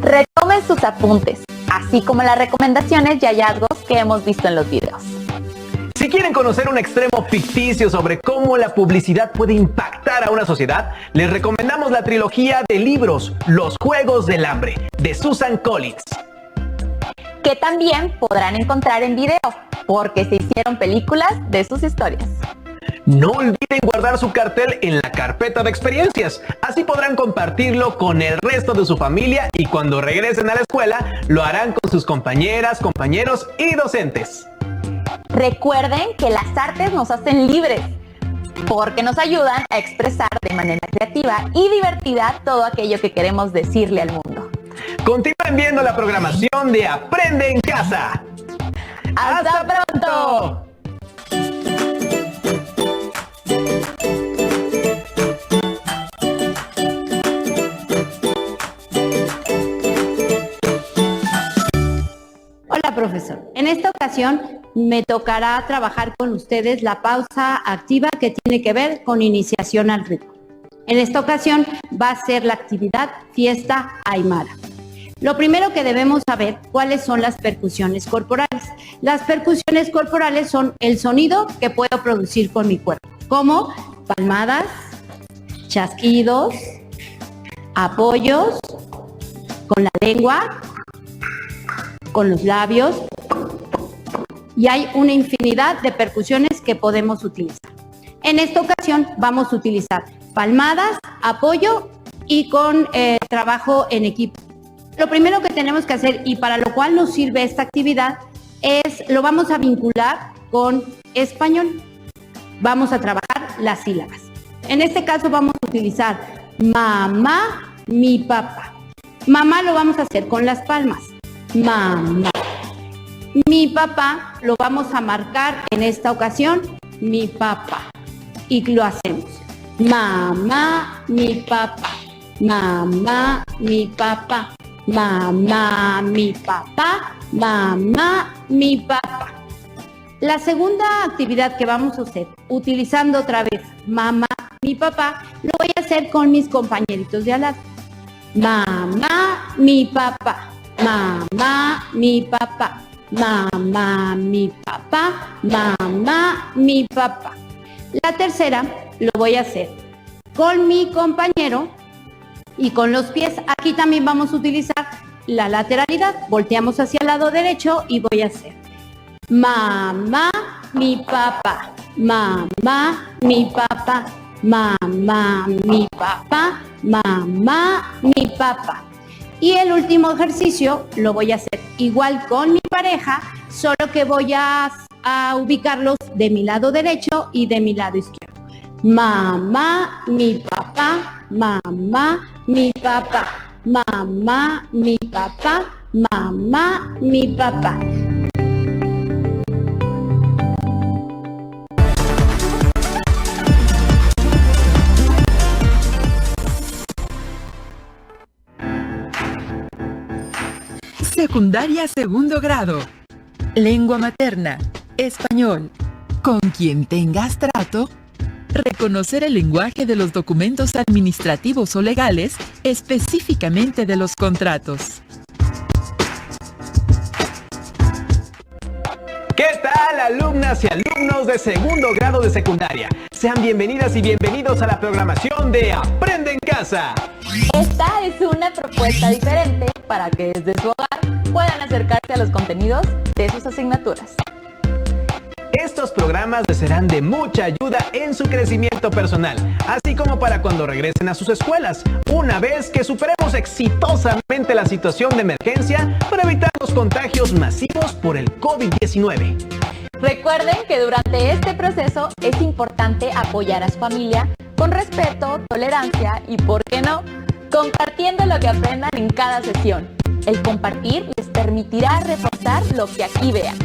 Retomen sus apuntes, así como las recomendaciones y hallazgos que hemos visto en los videos. Si quieren conocer un extremo ficticio sobre cómo la publicidad puede impactar a una sociedad, les recomendamos la trilogía de libros Los Juegos del Hambre, de Susan Collins. Que también podrán encontrar en video, porque se hicieron películas de sus historias. No olviden guardar su cartel en la carpeta de experiencias, así podrán compartirlo con el resto de su familia y cuando regresen a la escuela, lo harán con sus compañeras, compañeros y docentes. Recuerden que las artes nos hacen libres, porque nos ayudan a expresar de manera creativa y divertida todo aquello que queremos decirle al mundo. Continúen viendo la programación de Aprende en Casa. ¡Hasta pronto! Hola, profesor. En esta ocasión me tocará trabajar con ustedes la pausa activa que tiene que ver con iniciación al ritmo. En esta ocasión va a ser la actividad Fiesta Aymara. Lo primero que debemos saber, ¿cuáles son las percusiones corporales? Las percusiones corporales son el sonido que puedo producir con mi cuerpo, como palmadas, chasquidos, apoyos, con la lengua, con los labios, y hay una infinidad de percusiones que podemos utilizar. En esta ocasión vamos a utilizar palmadas, apoyo y con trabajo en equipo. Lo primero que tenemos que hacer y para lo cual nos sirve esta actividad es, lo vamos a vincular con español. Vamos a trabajar las sílabas. En este caso vamos a utilizar mamá, mi papá. Mamá lo vamos a hacer con las palmas. Mamá. Mi papá lo vamos a marcar en esta ocasión, mi papá. Y lo hacemos. Mamá, mi papá. Mamá, mi papá. Mamá, mi papá. Mamá, mi papá. La segunda actividad que vamos a hacer, utilizando otra vez mamá, mi papá, lo voy a hacer con mis compañeritos de al lado. Mamá, mi papá. Mamá, mi papá. Mamá, mi papá. Mamá, mi papá. La tercera lo voy a hacer con mi compañero y con los pies. Aquí también vamos a utilizar la lateralidad. Volteamos hacia el lado derecho y voy a hacer mamá, mi papá. Mamá, mi papá. Mamá, mi papá. Mamá, mi papá. Y el último ejercicio lo voy a hacer igual con mi pareja, solo que voy a ubicarlos de mi lado derecho y de mi lado izquierdo. Mamá, mi papá, mamá, mi papá, mamá, mi papá, mamá, mi papá. Secundaria segundo grado. Lengua materna. Español. Con quien tengas trato. Reconocer el lenguaje de los documentos administrativos o legales, específicamente de los contratos. ¿Qué tal, alumnas y alumnos de segundo grado de secundaria? Sean bienvenidas y bienvenidos a la programación de Aprende en Casa. Esta es una propuesta diferente para que desde su hogar puedan acercarse a los contenidos de sus asignaturas. Estos programas les serán de mucha ayuda en su crecimiento personal, así como para cuando regresen a sus escuelas, una vez que superemos exitosamente la situación de emergencia para evitar los contagios masivos por el COVID-19. Recuerden que durante este proceso es importante apoyar a su familia con respeto, tolerancia y, ¿por qué no?, compartiendo lo que aprendan en cada sesión. El compartir les permitirá reforzar lo que aquí vean.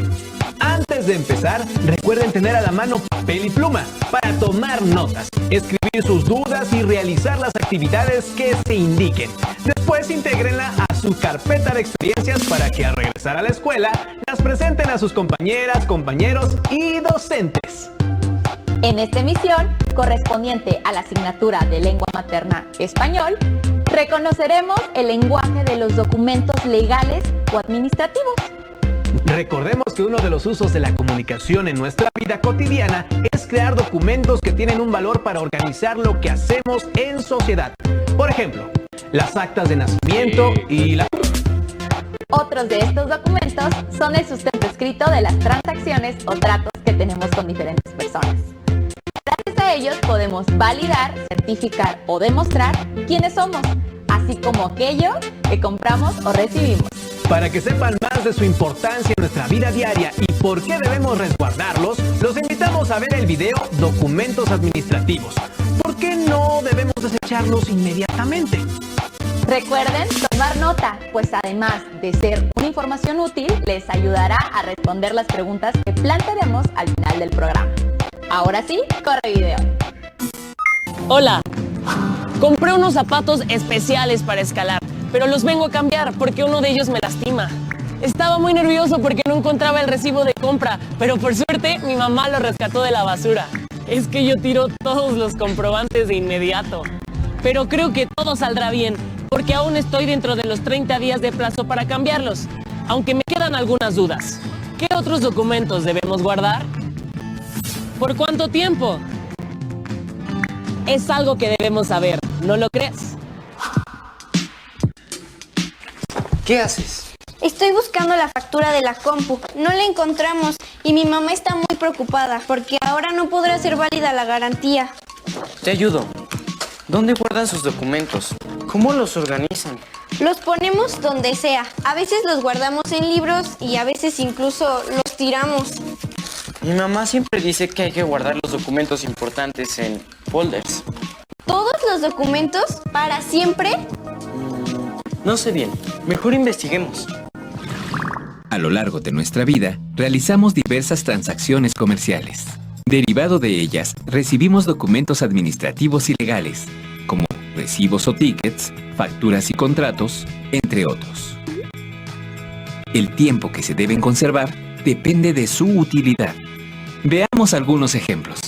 Antes de empezar, recuerden tener a la mano papel y pluma para tomar notas, escribir sus dudas y realizar las actividades que se indiquen. Después intégrenla a su carpeta de experiencias para que al regresar a la escuela las presenten a sus compañeras, compañeros y docentes. En esta emisión, correspondiente a la asignatura de Lengua Materna Español, reconoceremos el lenguaje de los documentos legales o administrativos. Recordemos que uno de los usos de la comunicación en nuestra vida cotidiana es crear documentos que tienen un valor para organizar lo que hacemos en sociedad. Por ejemplo, las actas de nacimiento y la... Otros de estos documentos son el sustento escrito de las transacciones o tratos que tenemos con diferentes personas. Gracias a ellos podemos validar, certificar o demostrar quiénes somos, así como aquello que compramos o recibimos. Para que sepan más de su importancia en nuestra vida diaria y por qué debemos resguardarlos, los invitamos a ver el video Documentos Administrativos. ¿Por qué no debemos desecharlos inmediatamente? Recuerden tomar nota, pues además de ser una información útil, les ayudará a responder las preguntas que plantearemos al final del programa. Ahora sí, corre video. Hola, compré unos zapatos especiales para escalar, pero los vengo a cambiar porque uno de ellos me lastima. Estaba muy nervioso porque no encontraba el recibo de compra, pero por suerte mi mamá lo rescató de la basura. Es que yo tiro todos los comprobantes de inmediato. Pero creo que todo saldrá bien, porque aún estoy dentro de los 30 días de plazo para cambiarlos, aunque me quedan algunas dudas. ¿Qué otros documentos debemos guardar? ¿Por cuánto tiempo? Es algo que debemos saber, ¿no lo crees? ¿Qué haces? Estoy buscando la factura de la compu. No la encontramos y mi mamá está muy preocupada porque ahora no podrá hacer válida la garantía. Te ayudo. ¿Dónde guardan sus documentos? ¿Cómo los organizan? Los ponemos donde sea. A veces los guardamos en libros y a veces incluso los tiramos. Mi mamá siempre dice que hay que guardar los documentos importantes en folders. ¿Todos los documentos? ¿Para siempre? No sé bien. Mejor investiguemos. A lo largo de nuestra vida, realizamos diversas transacciones comerciales. Derivado de ellas, recibimos documentos administrativos y legales, como recibos o tickets, facturas y contratos, entre otros. El tiempo que se deben conservar depende de su utilidad. Veamos algunos ejemplos.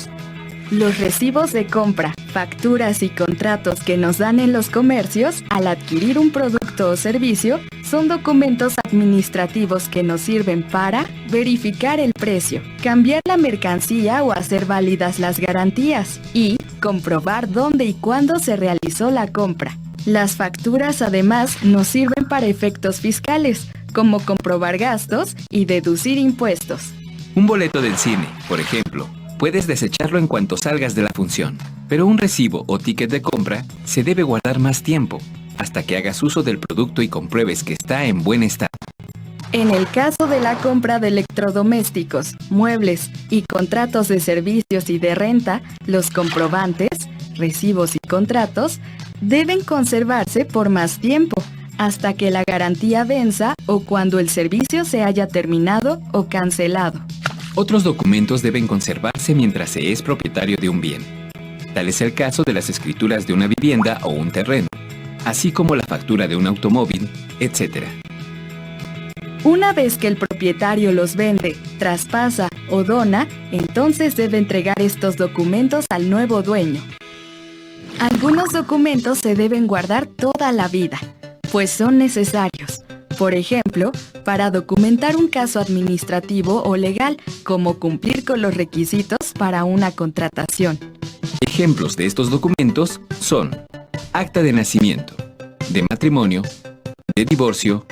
Los recibos de compra, facturas y contratos que nos dan en los comercios al adquirir un producto o servicio son documentos administrativos que nos sirven para verificar el precio, cambiar la mercancía o hacer válidas las garantías y comprobar dónde y cuándo se realizó la compra. Las facturas además nos sirven para efectos fiscales, como comprobar gastos y deducir impuestos. Un boleto del cine, por ejemplo, puedes desecharlo en cuanto salgas de la función, pero un recibo o ticket de compra se debe guardar más tiempo. hasta que hagas uso del producto y compruebes que está en buen estado. En el caso de la compra de electrodomésticos, muebles y contratos de servicios y de renta, los comprobantes, recibos y contratos deben conservarse por más tiempo, hasta que la garantía venza o cuando el servicio se haya terminado o cancelado. Otros documentos deben conservarse mientras se es propietario de un bien. Tal es el caso de las escrituras de una vivienda o un terreno, así como la factura de un automóvil, etc. Una vez que el propietario los vende, traspasa o dona, entonces debe entregar estos documentos al nuevo dueño. Algunos documentos se deben guardar toda la vida, pues son necesarios. Por ejemplo, para documentar un caso administrativo o legal, como cumplir con los requisitos para una contratación. Ejemplos de estos documentos son acta de nacimiento, de matrimonio, de divorcio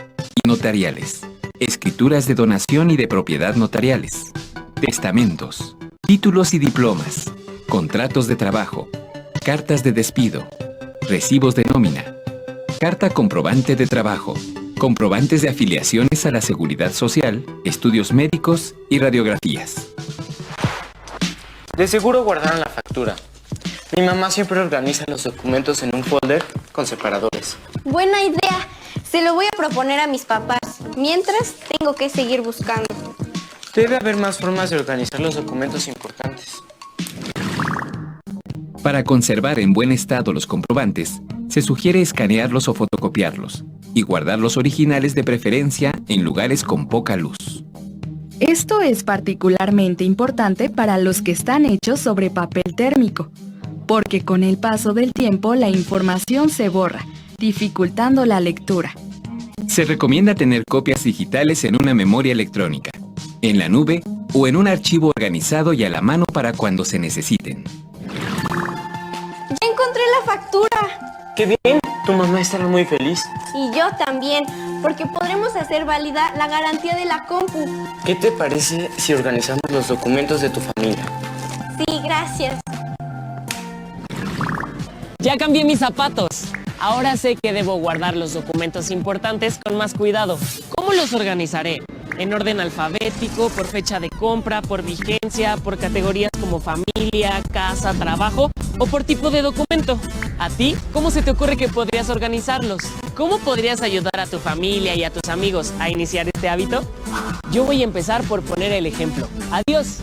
y notariales, escrituras de donación y de propiedad notariales, testamentos, títulos y diplomas, contratos de trabajo, cartas de despido, recibos de nómina, carta comprobante de trabajo, comprobantes de afiliaciones a la Seguridad Social, estudios médicos y radiografías. De seguro guardaron la factura. Mi mamá siempre organiza los documentos en un folder con separadores. Buena idea. Se lo voy a proponer a mis papás. Mientras, tengo que seguir buscando. Debe haber más formas de organizar los documentos importantes. Para conservar en buen estado los comprobantes, se sugiere escanearlos o fotocopiarlos y guardar los originales de preferencia en lugares con poca luz. Esto es particularmente importante para los que están hechos sobre papel térmico, porque con el paso del tiempo la información se borra, dificultando la lectura. Se recomienda tener copias digitales en una memoria electrónica, en la nube o en un archivo organizado y a la mano para cuando se necesiten. ¡Ya encontré la factura! ¡Qué bien! Tu mamá estará muy feliz. Y yo también, porque podremos hacer válida la garantía de la compu. ¿Qué te parece si organizamos los documentos de tu familia? Sí, gracias. Ya cambié mis zapatos. Ahora sé que debo guardar los documentos importantes con más cuidado. ¿Cómo los organizaré? ¿En orden alfabético, por fecha de compra, por vigencia, por categorías como familia, casa, trabajo o por tipo de documento? ¿A ti cómo se te ocurre que podrías organizarlos? ¿Cómo podrías ayudar a tu familia y a tus amigos a iniciar este hábito? Yo voy a empezar por poner el ejemplo. ¡Adiós!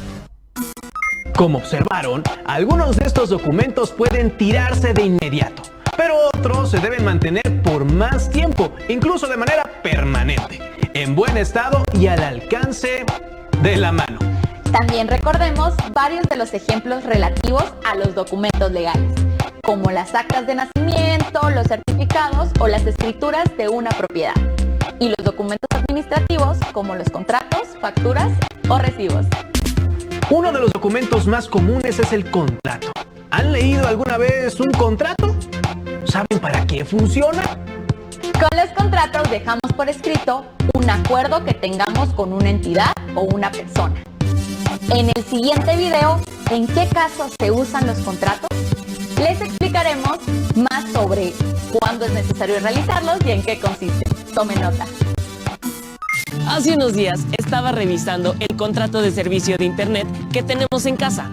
Como observaron, algunos de estos documentos pueden tirarse de inmediato, pero otros se deben mantener por más tiempo, incluso de manera permanente, en buen estado y al alcance de la mano. También recordemos varios de los ejemplos relativos a los documentos legales, como las actas de nacimiento, los certificados o las escrituras de una propiedad, y los documentos administrativos como los contratos, facturas o recibos. Uno de los documentos más comunes es el contrato. ¿Han leído alguna vez un contrato? ¿Saben para qué funciona? Con los contratos dejamos por escrito un acuerdo que tengamos con una entidad o una persona. En el siguiente video, ¿en qué casos se usan los contratos? Les explicaremos más sobre cuándo es necesario realizarlos y en qué consiste. Tomen nota. Hace unos días estaba revisando el contrato de servicio de internet que tenemos en casa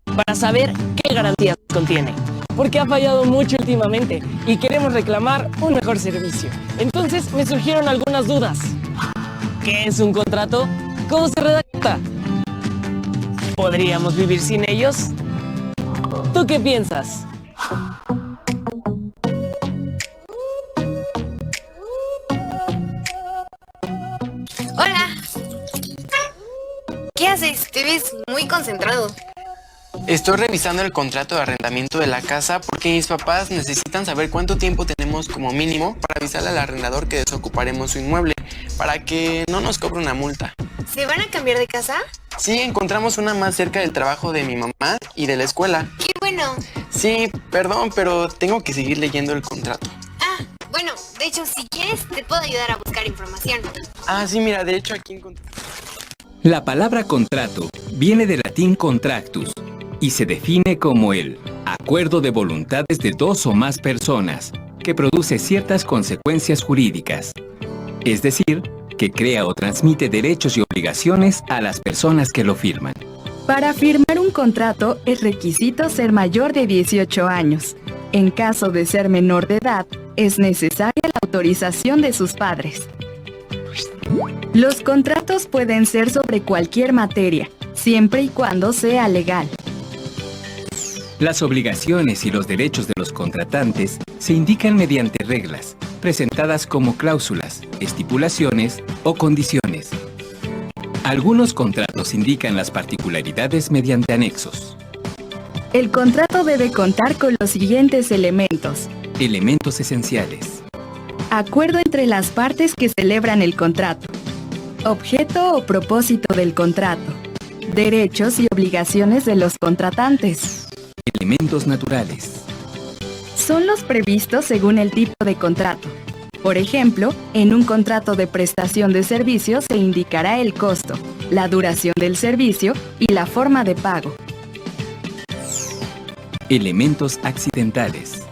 para saber qué garantías contiene, porque ha fallado mucho últimamente y queremos reclamar un mejor servicio. Entonces me surgieron algunas dudas. ¿Qué es un contrato? ¿Cómo se redacta? ¿Podríamos vivir sin ellos? ¿Tú qué piensas? Hola. ¿Qué haces? Te ves muy concentrado. Estoy revisando el contrato de arrendamiento de la casa porque mis papás necesitan saber cuánto tiempo tenemos como mínimo para avisarle al arrendador que desocuparemos su inmueble, para que no nos cobre una multa. ¿Se van a cambiar de casa? Sí, encontramos una más cerca del trabajo de mi mamá y de la escuela. ¡Qué bueno! Sí, perdón, pero tengo que seguir leyendo el contrato. Ah, bueno, de hecho, si quieres, te puedo ayudar a buscar información. Ah, sí, mira, de hecho aquí encontré. La palabra contrato viene del latín contractus y se define como el acuerdo de voluntades de dos o más personas que produce ciertas consecuencias jurídicas. Es decir, que crea o transmite derechos y obligaciones a las personas que lo firman. Para firmar un contrato es requisito ser mayor de 18 años. En caso de ser menor de edad, es necesaria la autorización de sus padres. Los contratos pueden ser sobre cualquier materia, siempre y cuando sea legal. Las obligaciones y los derechos de los contratantes se indican mediante reglas, presentadas como cláusulas, estipulaciones o condiciones. Algunos contratos indican las particularidades mediante anexos. El contrato debe contar con los siguientes elementos. Elementos esenciales. Acuerdo entre las partes que celebran el contrato. Objeto o propósito del contrato. Derechos y obligaciones de los contratantes. Elementos naturales. Son los previstos según el tipo de contrato. Por ejemplo, en un contrato de prestación de servicios se indicará el costo, la duración del servicio y la forma de pago. Elementos accidentales.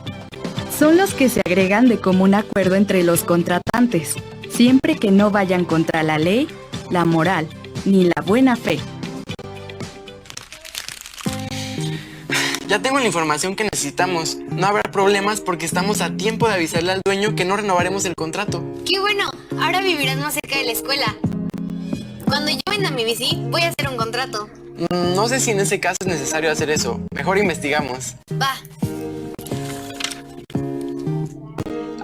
Son los que se agregan de común acuerdo entre los contratantes, siempre que no vayan contra la ley, la moral, ni la buena fe. Ya tengo la información que necesitamos. No habrá problemas porque estamos a tiempo de avisarle al dueño que no renovaremos el contrato. ¡Qué bueno! Ahora vivirás más cerca de la escuela. Cuando yo venda mi bici, voy a hacer un contrato. No sé si en ese caso es necesario hacer eso. Mejor investigamos. Va.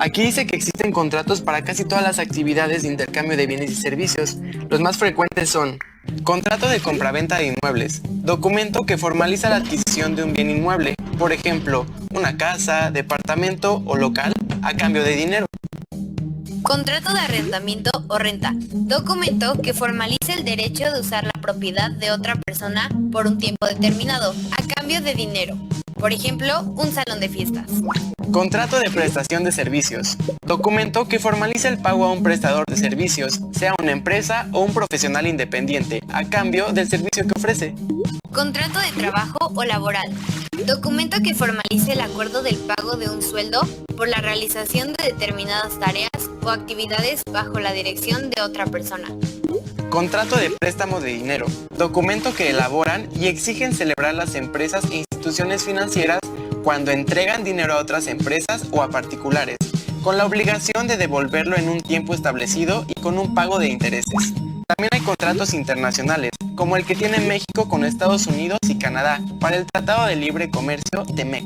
Aquí dice que existen contratos para casi todas las actividades de intercambio de bienes y servicios. Los más frecuentes son: contrato de compraventa de inmuebles, documento que formaliza la adquisición de un bien inmueble, por ejemplo, una casa, departamento o local, a cambio de dinero. Contrato de arrendamiento o renta, documento que formaliza el derecho de usar la propiedad de otra persona por un tiempo determinado, a cambio de dinero, por ejemplo, un salón de fiestas. Contrato de prestación de servicios, documento que formaliza el pago a un prestador de servicios, sea una empresa o un profesional independiente, a cambio del servicio que ofrece. Contrato de trabajo o laboral, documento que formalice el acuerdo del pago de un sueldo por la realización de determinadas tareas o actividades bajo la dirección de otra persona. Contrato de préstamo de dinero, documento que elaboran y exigen celebrar las empresas e instituciones financieras cuando entregan dinero a otras empresas o a particulares, con la obligación de devolverlo en un tiempo establecido y con un pago de intereses. También hay contratos internacionales, como el que tiene México con Estados Unidos y Canadá para el Tratado de Libre Comercio TEMEC.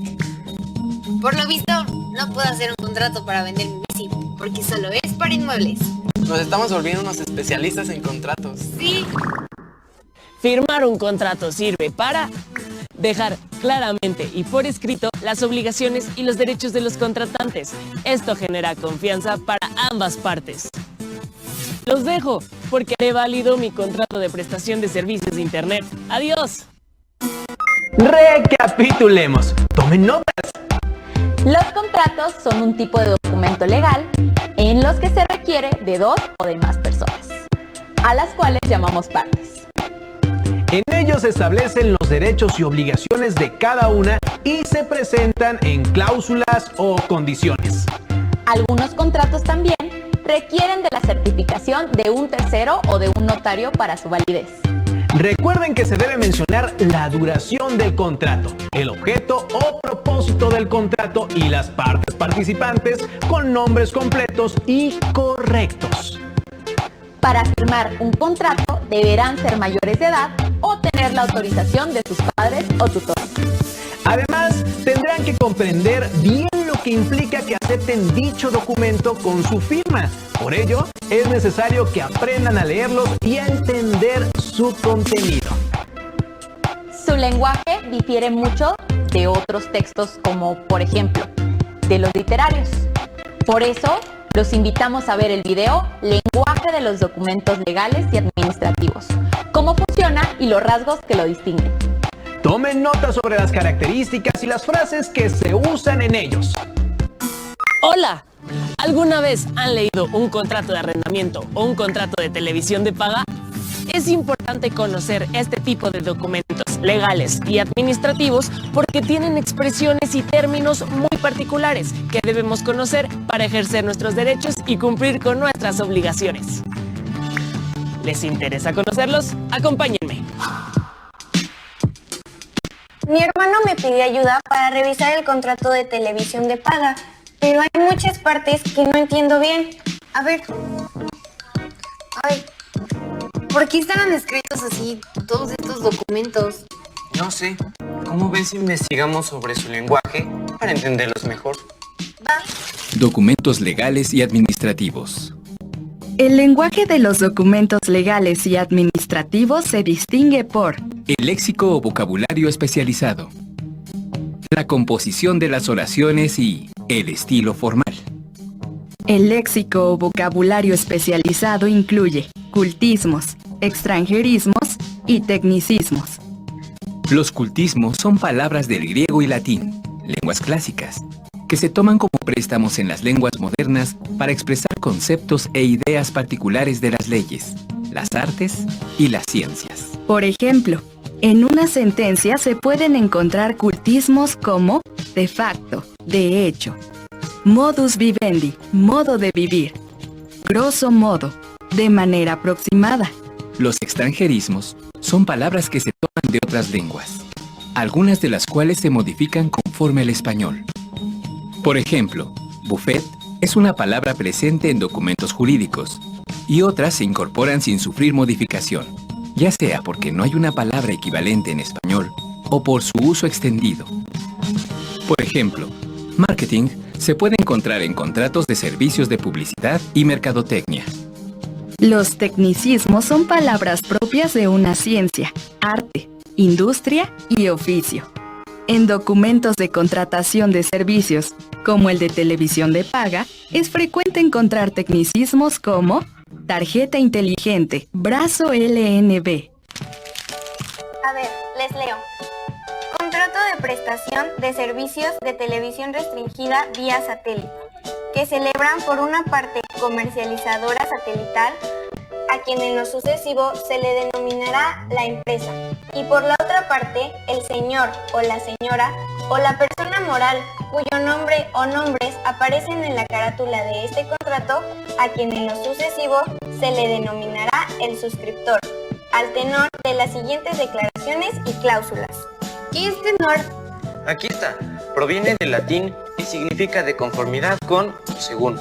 Por lo visto, no puedo hacer un contrato para vender mi bici, porque solo es para inmuebles. Nos estamos volviendo unos especialistas en contratos. Sí. Firmar un contrato sirve para dejar claramente y por escrito las obligaciones y los derechos de los contratantes. Esto genera confianza para ambas partes. Los dejo porque haré válido mi contrato de prestación de servicios de internet. ¡Adiós! Recapitulemos. Tomen notas. Los contratos son un tipo de documento legal en los que se requiere de dos o de más personas, a las cuales llamamos partes. En ellos se establecen los derechos y obligaciones de cada una y se presentan en cláusulas o condiciones. Algunos contratos también requieren de la certificación de un tercero o de un notario para su validez. Recuerden que se debe mencionar la duración del contrato, el objeto o propósito del contrato y las partes participantes con nombres completos y correctos. Para firmar un contrato deberán ser mayores de edad o tener la autorización de sus padres o tutores. Además, tendrán que comprender bien lo que implica que acepten dicho documento con su firma. Por ello, es necesario que aprendan a leerlos y a entender su contenido. Su lenguaje difiere mucho de otros textos como, por ejemplo, de los literarios. Por eso, los invitamos a ver el video Lenguaje de los documentos legales y administrativos, cómo funciona y los rasgos que lo distinguen. Tomen nota sobre las características y las frases que se usan en ellos. ¡Hola! ¿Alguna vez han leído un contrato de arrendamiento o un contrato de televisión de paga? Es importante conocer este tipo de documentos legales y administrativos porque tienen expresiones y términos muy particulares que debemos conocer para ejercer nuestros derechos y cumplir con nuestras obligaciones. ¿Les interesa conocerlos? Acompáñenme. Mi hermano me pidió ayuda para revisar el contrato de televisión de paga, pero hay muchas partes que no entiendo bien. A ver. Ay, ¿por qué están escritos así todos estos documentos? No sé. ¿Cómo ven si investigamos sobre su lenguaje para entenderlos mejor? Documentos legales y administrativos. El lenguaje de los documentos legales y administrativos se distingue por el léxico o vocabulario especializado, la composición de las oraciones y el estilo formal. El léxico o vocabulario especializado incluye cultismos, extranjerismos y tecnicismos. Los cultismos son palabras del griego y latín, lenguas clásicas, que se toman como préstamos en las lenguas modernas para expresar conceptos e ideas particulares de las leyes, las artes y las ciencias. Por ejemplo, en una sentencia se pueden encontrar cultismos como de facto, de hecho, modus vivendi, modo de vivir, grosso modo, de manera aproximada. Los extranjerismos son palabras que se toman de otras lenguas, algunas de las cuales se modifican conforme al español. Por ejemplo, buffet es una palabra presente en documentos jurídicos y otras se incorporan sin sufrir modificación, ya sea porque no hay una palabra equivalente en español o por su uso extendido. Por ejemplo, marketing se puede encontrar en contratos de servicios de publicidad y mercadotecnia. Los tecnicismos son palabras propias de una ciencia, arte, industria y oficio. En documentos de contratación de servicios, como el de televisión de paga, es frecuente encontrar tecnicismos como tarjeta inteligente, brazo LNB. A ver, les leo. Contrato de prestación de servicios de televisión restringida vía satélite, que celebran por una parte comercializadora satelital, a quien en lo sucesivo se le denominará la empresa, y por la otra parte el señor o la señora o la persona moral cuyo nombre o nombres aparecen en la carátula de este contrato, a quien en lo sucesivo se le denominará el suscriptor, al tenor de las siguientes declaraciones y cláusulas. ¿Qué es tenor? Aquí está. Proviene del latín y significa de conformidad con según.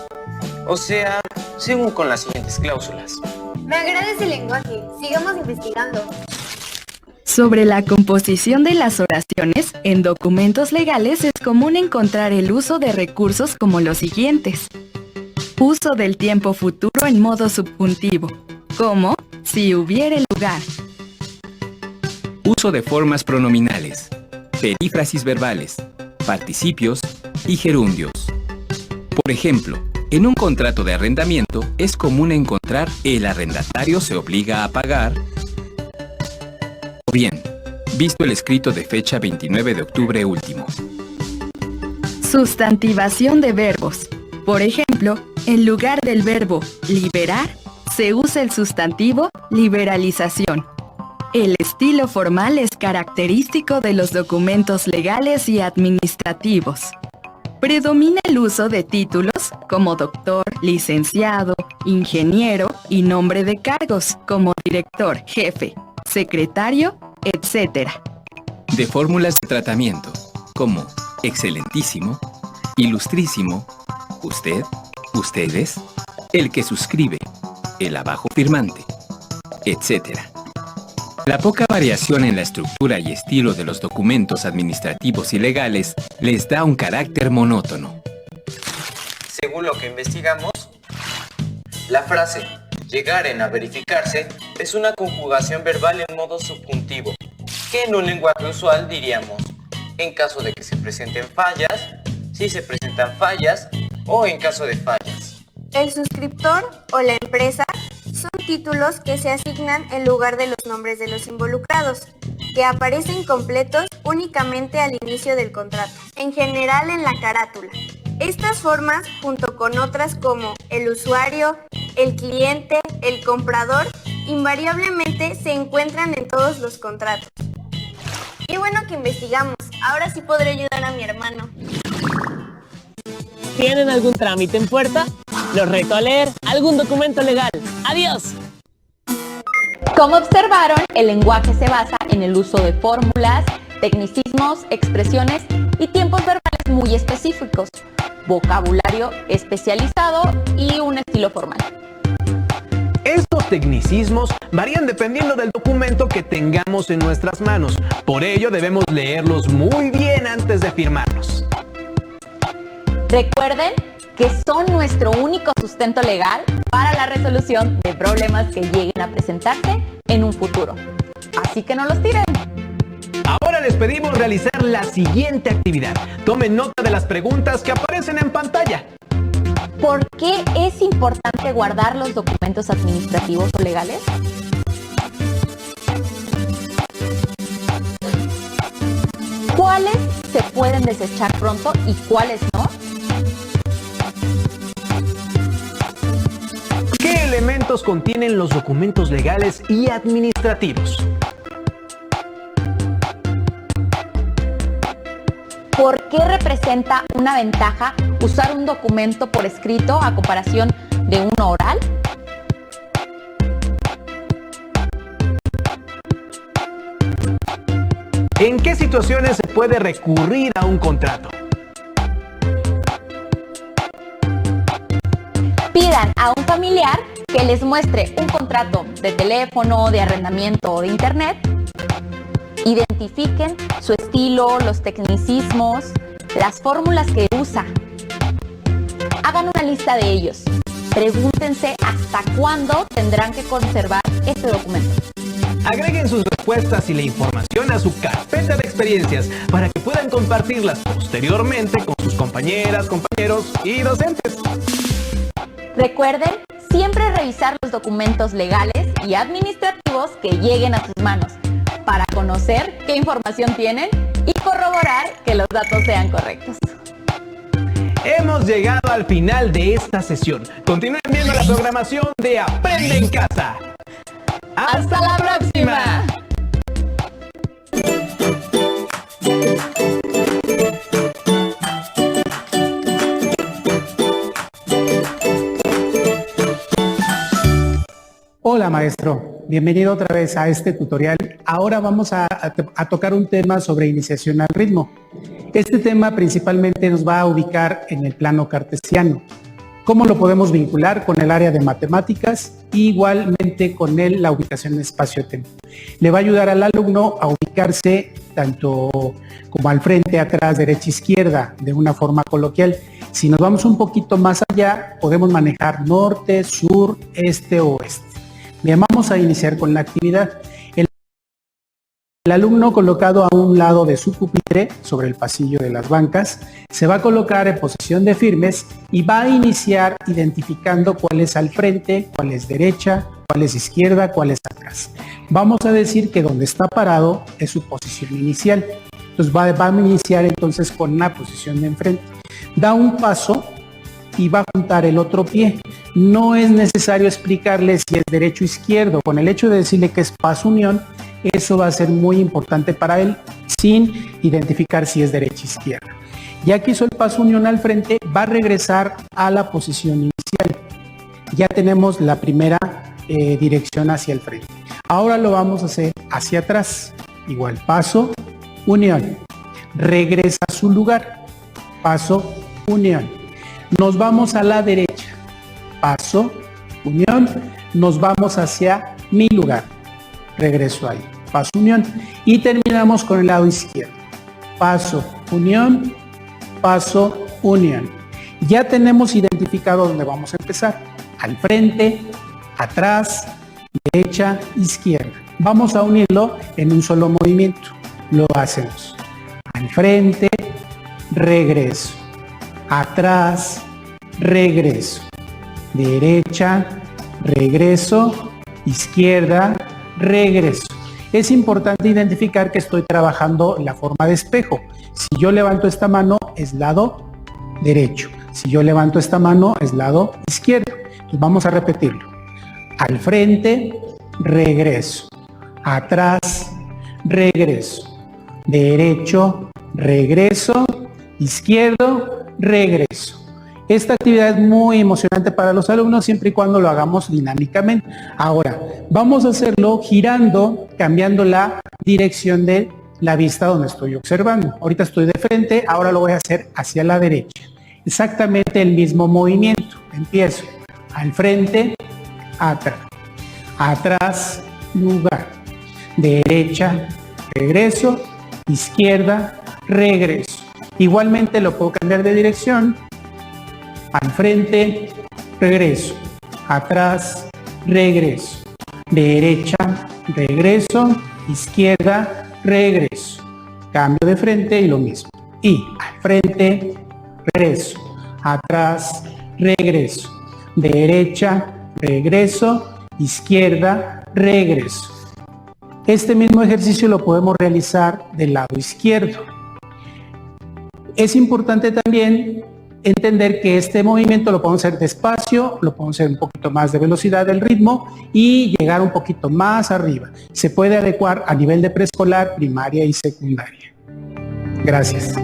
O sea, según con las siguientes cláusulas. Me agrada ese lenguaje. Sigamos investigando. Sobre la composición de las oraciones, en documentos legales es común encontrar el uso de recursos como los siguientes. Uso del tiempo futuro en modo subjuntivo, como si hubiere lugar. Uso de formas pronominales, perífrasis verbales, participios y gerundios. Por ejemplo, en un contrato de arrendamiento es común encontrar el arrendatario se obliga a pagar. O bien, visto el escrito de fecha 29 de octubre último. Sustantivación de verbos. Por ejemplo, en lugar del verbo liberar, se usa el sustantivo liberalización. El estilo formal es característico de los documentos legales y administrativos. Predomina el uso de títulos como doctor, licenciado, ingeniero y nombre de cargos como director, jefe, secretario, etc. De fórmulas de tratamiento como excelentísimo, ilustrísimo, usted, ustedes, el que suscribe, el abajo firmante, etc. La poca variación en la estructura y estilo de los documentos administrativos y legales les da un carácter monótono. Según lo que investigamos, la frase llegaren a verificarse es una conjugación verbal en modo subjuntivo, que en un lenguaje usual diríamos en caso de que se presenten fallas, si se presentan fallas o en caso de fallas. El suscriptor o la empresa son títulos que se asignan en lugar de los nombres de los involucrados, que aparecen completos únicamente al inicio del contrato, en general en la carátula. Estas formas, junto con otras como el usuario, el cliente, el comprador invariablemente se encuentran en todos los contratos. Qué bueno que investigamos. Ahora sí podré ayudar a mi hermano. ¿Tienen algún trámite en puerta? Los reto a leer algún documento legal. ¡Adiós! Como observaron, el lenguaje se basa en el uso de fórmulas, tecnicismos, expresiones y tiempos verbales muy específicos, vocabulario especializado y un estilo formal. Estos tecnicismos varían dependiendo del documento que tengamos en nuestras manos. Por ello debemos leerlos muy bien antes de firmarlos. Recuerden que son nuestro único sustento legal para la resolución de problemas que lleguen a presentarse en un futuro. Así que no los tiren. Ahora les pedimos realizar la siguiente actividad. Tomen nota de las preguntas que aparecen en pantalla. ¿Por qué es importante guardar los documentos administrativos o legales? ¿Cuáles se pueden desechar pronto y cuáles no? ¿Qué elementos contienen los documentos legales y administrativos? ¿Por qué representa una ventaja usar un documento por escrito a comparación de uno oral? ¿En qué situaciones se puede recurrir a un contrato? Pidan a un familiar que les muestre un contrato de teléfono, de arrendamiento o de internet. Identifiquen su estilo, los tecnicismos, las fórmulas que usa. Hagan una lista de ellos. Pregúntense hasta cuándo tendrán que conservar este documento. Agreguen sus respuestas y la información a su carpeta de experiencias para que puedan compartirlas posteriormente con sus compañeras, compañeros y docentes. Recuerden siempre revisar los documentos legales y administrativos que lleguen a sus manos para conocer qué información tienen y corroborar que los datos sean correctos. Hemos llegado al final de esta sesión. Continúen viendo la programación de Aprende en Casa. ¡Hasta la próxima! Hola maestro, bienvenido otra vez a este tutorial. Ahora vamos a tocar un tema sobre iniciación al ritmo. Este tema principalmente nos va a ubicar en el plano cartesiano. ¿Cómo lo podemos vincular con el área de matemáticas? Igualmente con la ubicación en espacio-tiempo. Le va a ayudar al alumno a ubicarse tanto como al frente, atrás, derecha, izquierda, de una forma coloquial. Si nos vamos un poquito más allá, podemos manejar norte, sur, este, oeste. Bien, vamos a iniciar con la actividad. El alumno colocado a un lado de su pupitre, sobre el pasillo de las bancas, se va a colocar en posición de firmes y va a iniciar identificando cuál es al frente, cuál es derecha, cuál es izquierda, cuál es atrás. Vamos a decir que donde está parado es su posición inicial. Entonces va a iniciar entonces con una posición de enfrente. Da un paso y va a juntar el otro pie. No es necesario explicarle si es derecho o izquierdo. Con el hecho de decirle que es paso unión, eso va a ser muy importante para él, sin identificar si es derecha o izquierda. Ya que hizo el paso unión al frente, va a regresar a la posición inicial. Ya tenemos la primera dirección hacia el frente. Ahora lo vamos a hacer hacia atrás. Igual, paso, unión. Regresa a su lugar. Paso, unión. Nos vamos a la derecha. Paso, unión. Nos vamos hacia mi lugar. Regreso ahí. Paso, unión. Y terminamos con el lado izquierdo. Paso, unión. Paso, unión. Ya tenemos identificado dónde vamos a empezar. Al frente, atrás, derecha, izquierda. Vamos a unirlo en un solo movimiento. Lo hacemos. Al frente, regreso. Atrás, regreso. Derecha, regreso. Izquierda, regreso. Es importante identificar que estoy trabajando la forma de espejo. Si yo levanto esta mano, es lado derecho. Si yo levanto esta mano, es lado izquierdo. Entonces vamos a repetirlo. Al frente, regreso, atrás, regreso, derecho, regreso, izquierdo, regreso. Esta actividad es muy emocionante para los alumnos siempre y cuando lo hagamos dinámicamente. Ahora, vamos a hacerlo girando, cambiando la dirección de la vista donde estoy observando. Ahorita estoy de frente, ahora lo voy a hacer hacia la derecha. Exactamente el mismo movimiento. Empiezo al frente, atrás, atrás, lugar, derecha, regreso, izquierda, regreso. Igualmente lo puedo cambiar de dirección. Al frente, regreso, atrás, regreso, derecha, regreso, izquierda, regreso, cambio de frente y lo mismo. Y al frente, regreso, atrás, regreso, derecha, regreso, izquierda, regreso. Este mismo ejercicio lo podemos realizar del lado izquierdo. Es importante también entender que este movimiento lo podemos hacer despacio, lo podemos hacer un poquito más de velocidad del ritmo y llegar un poquito más arriba. Se puede adecuar a nivel de preescolar, primaria y secundaria. Gracias.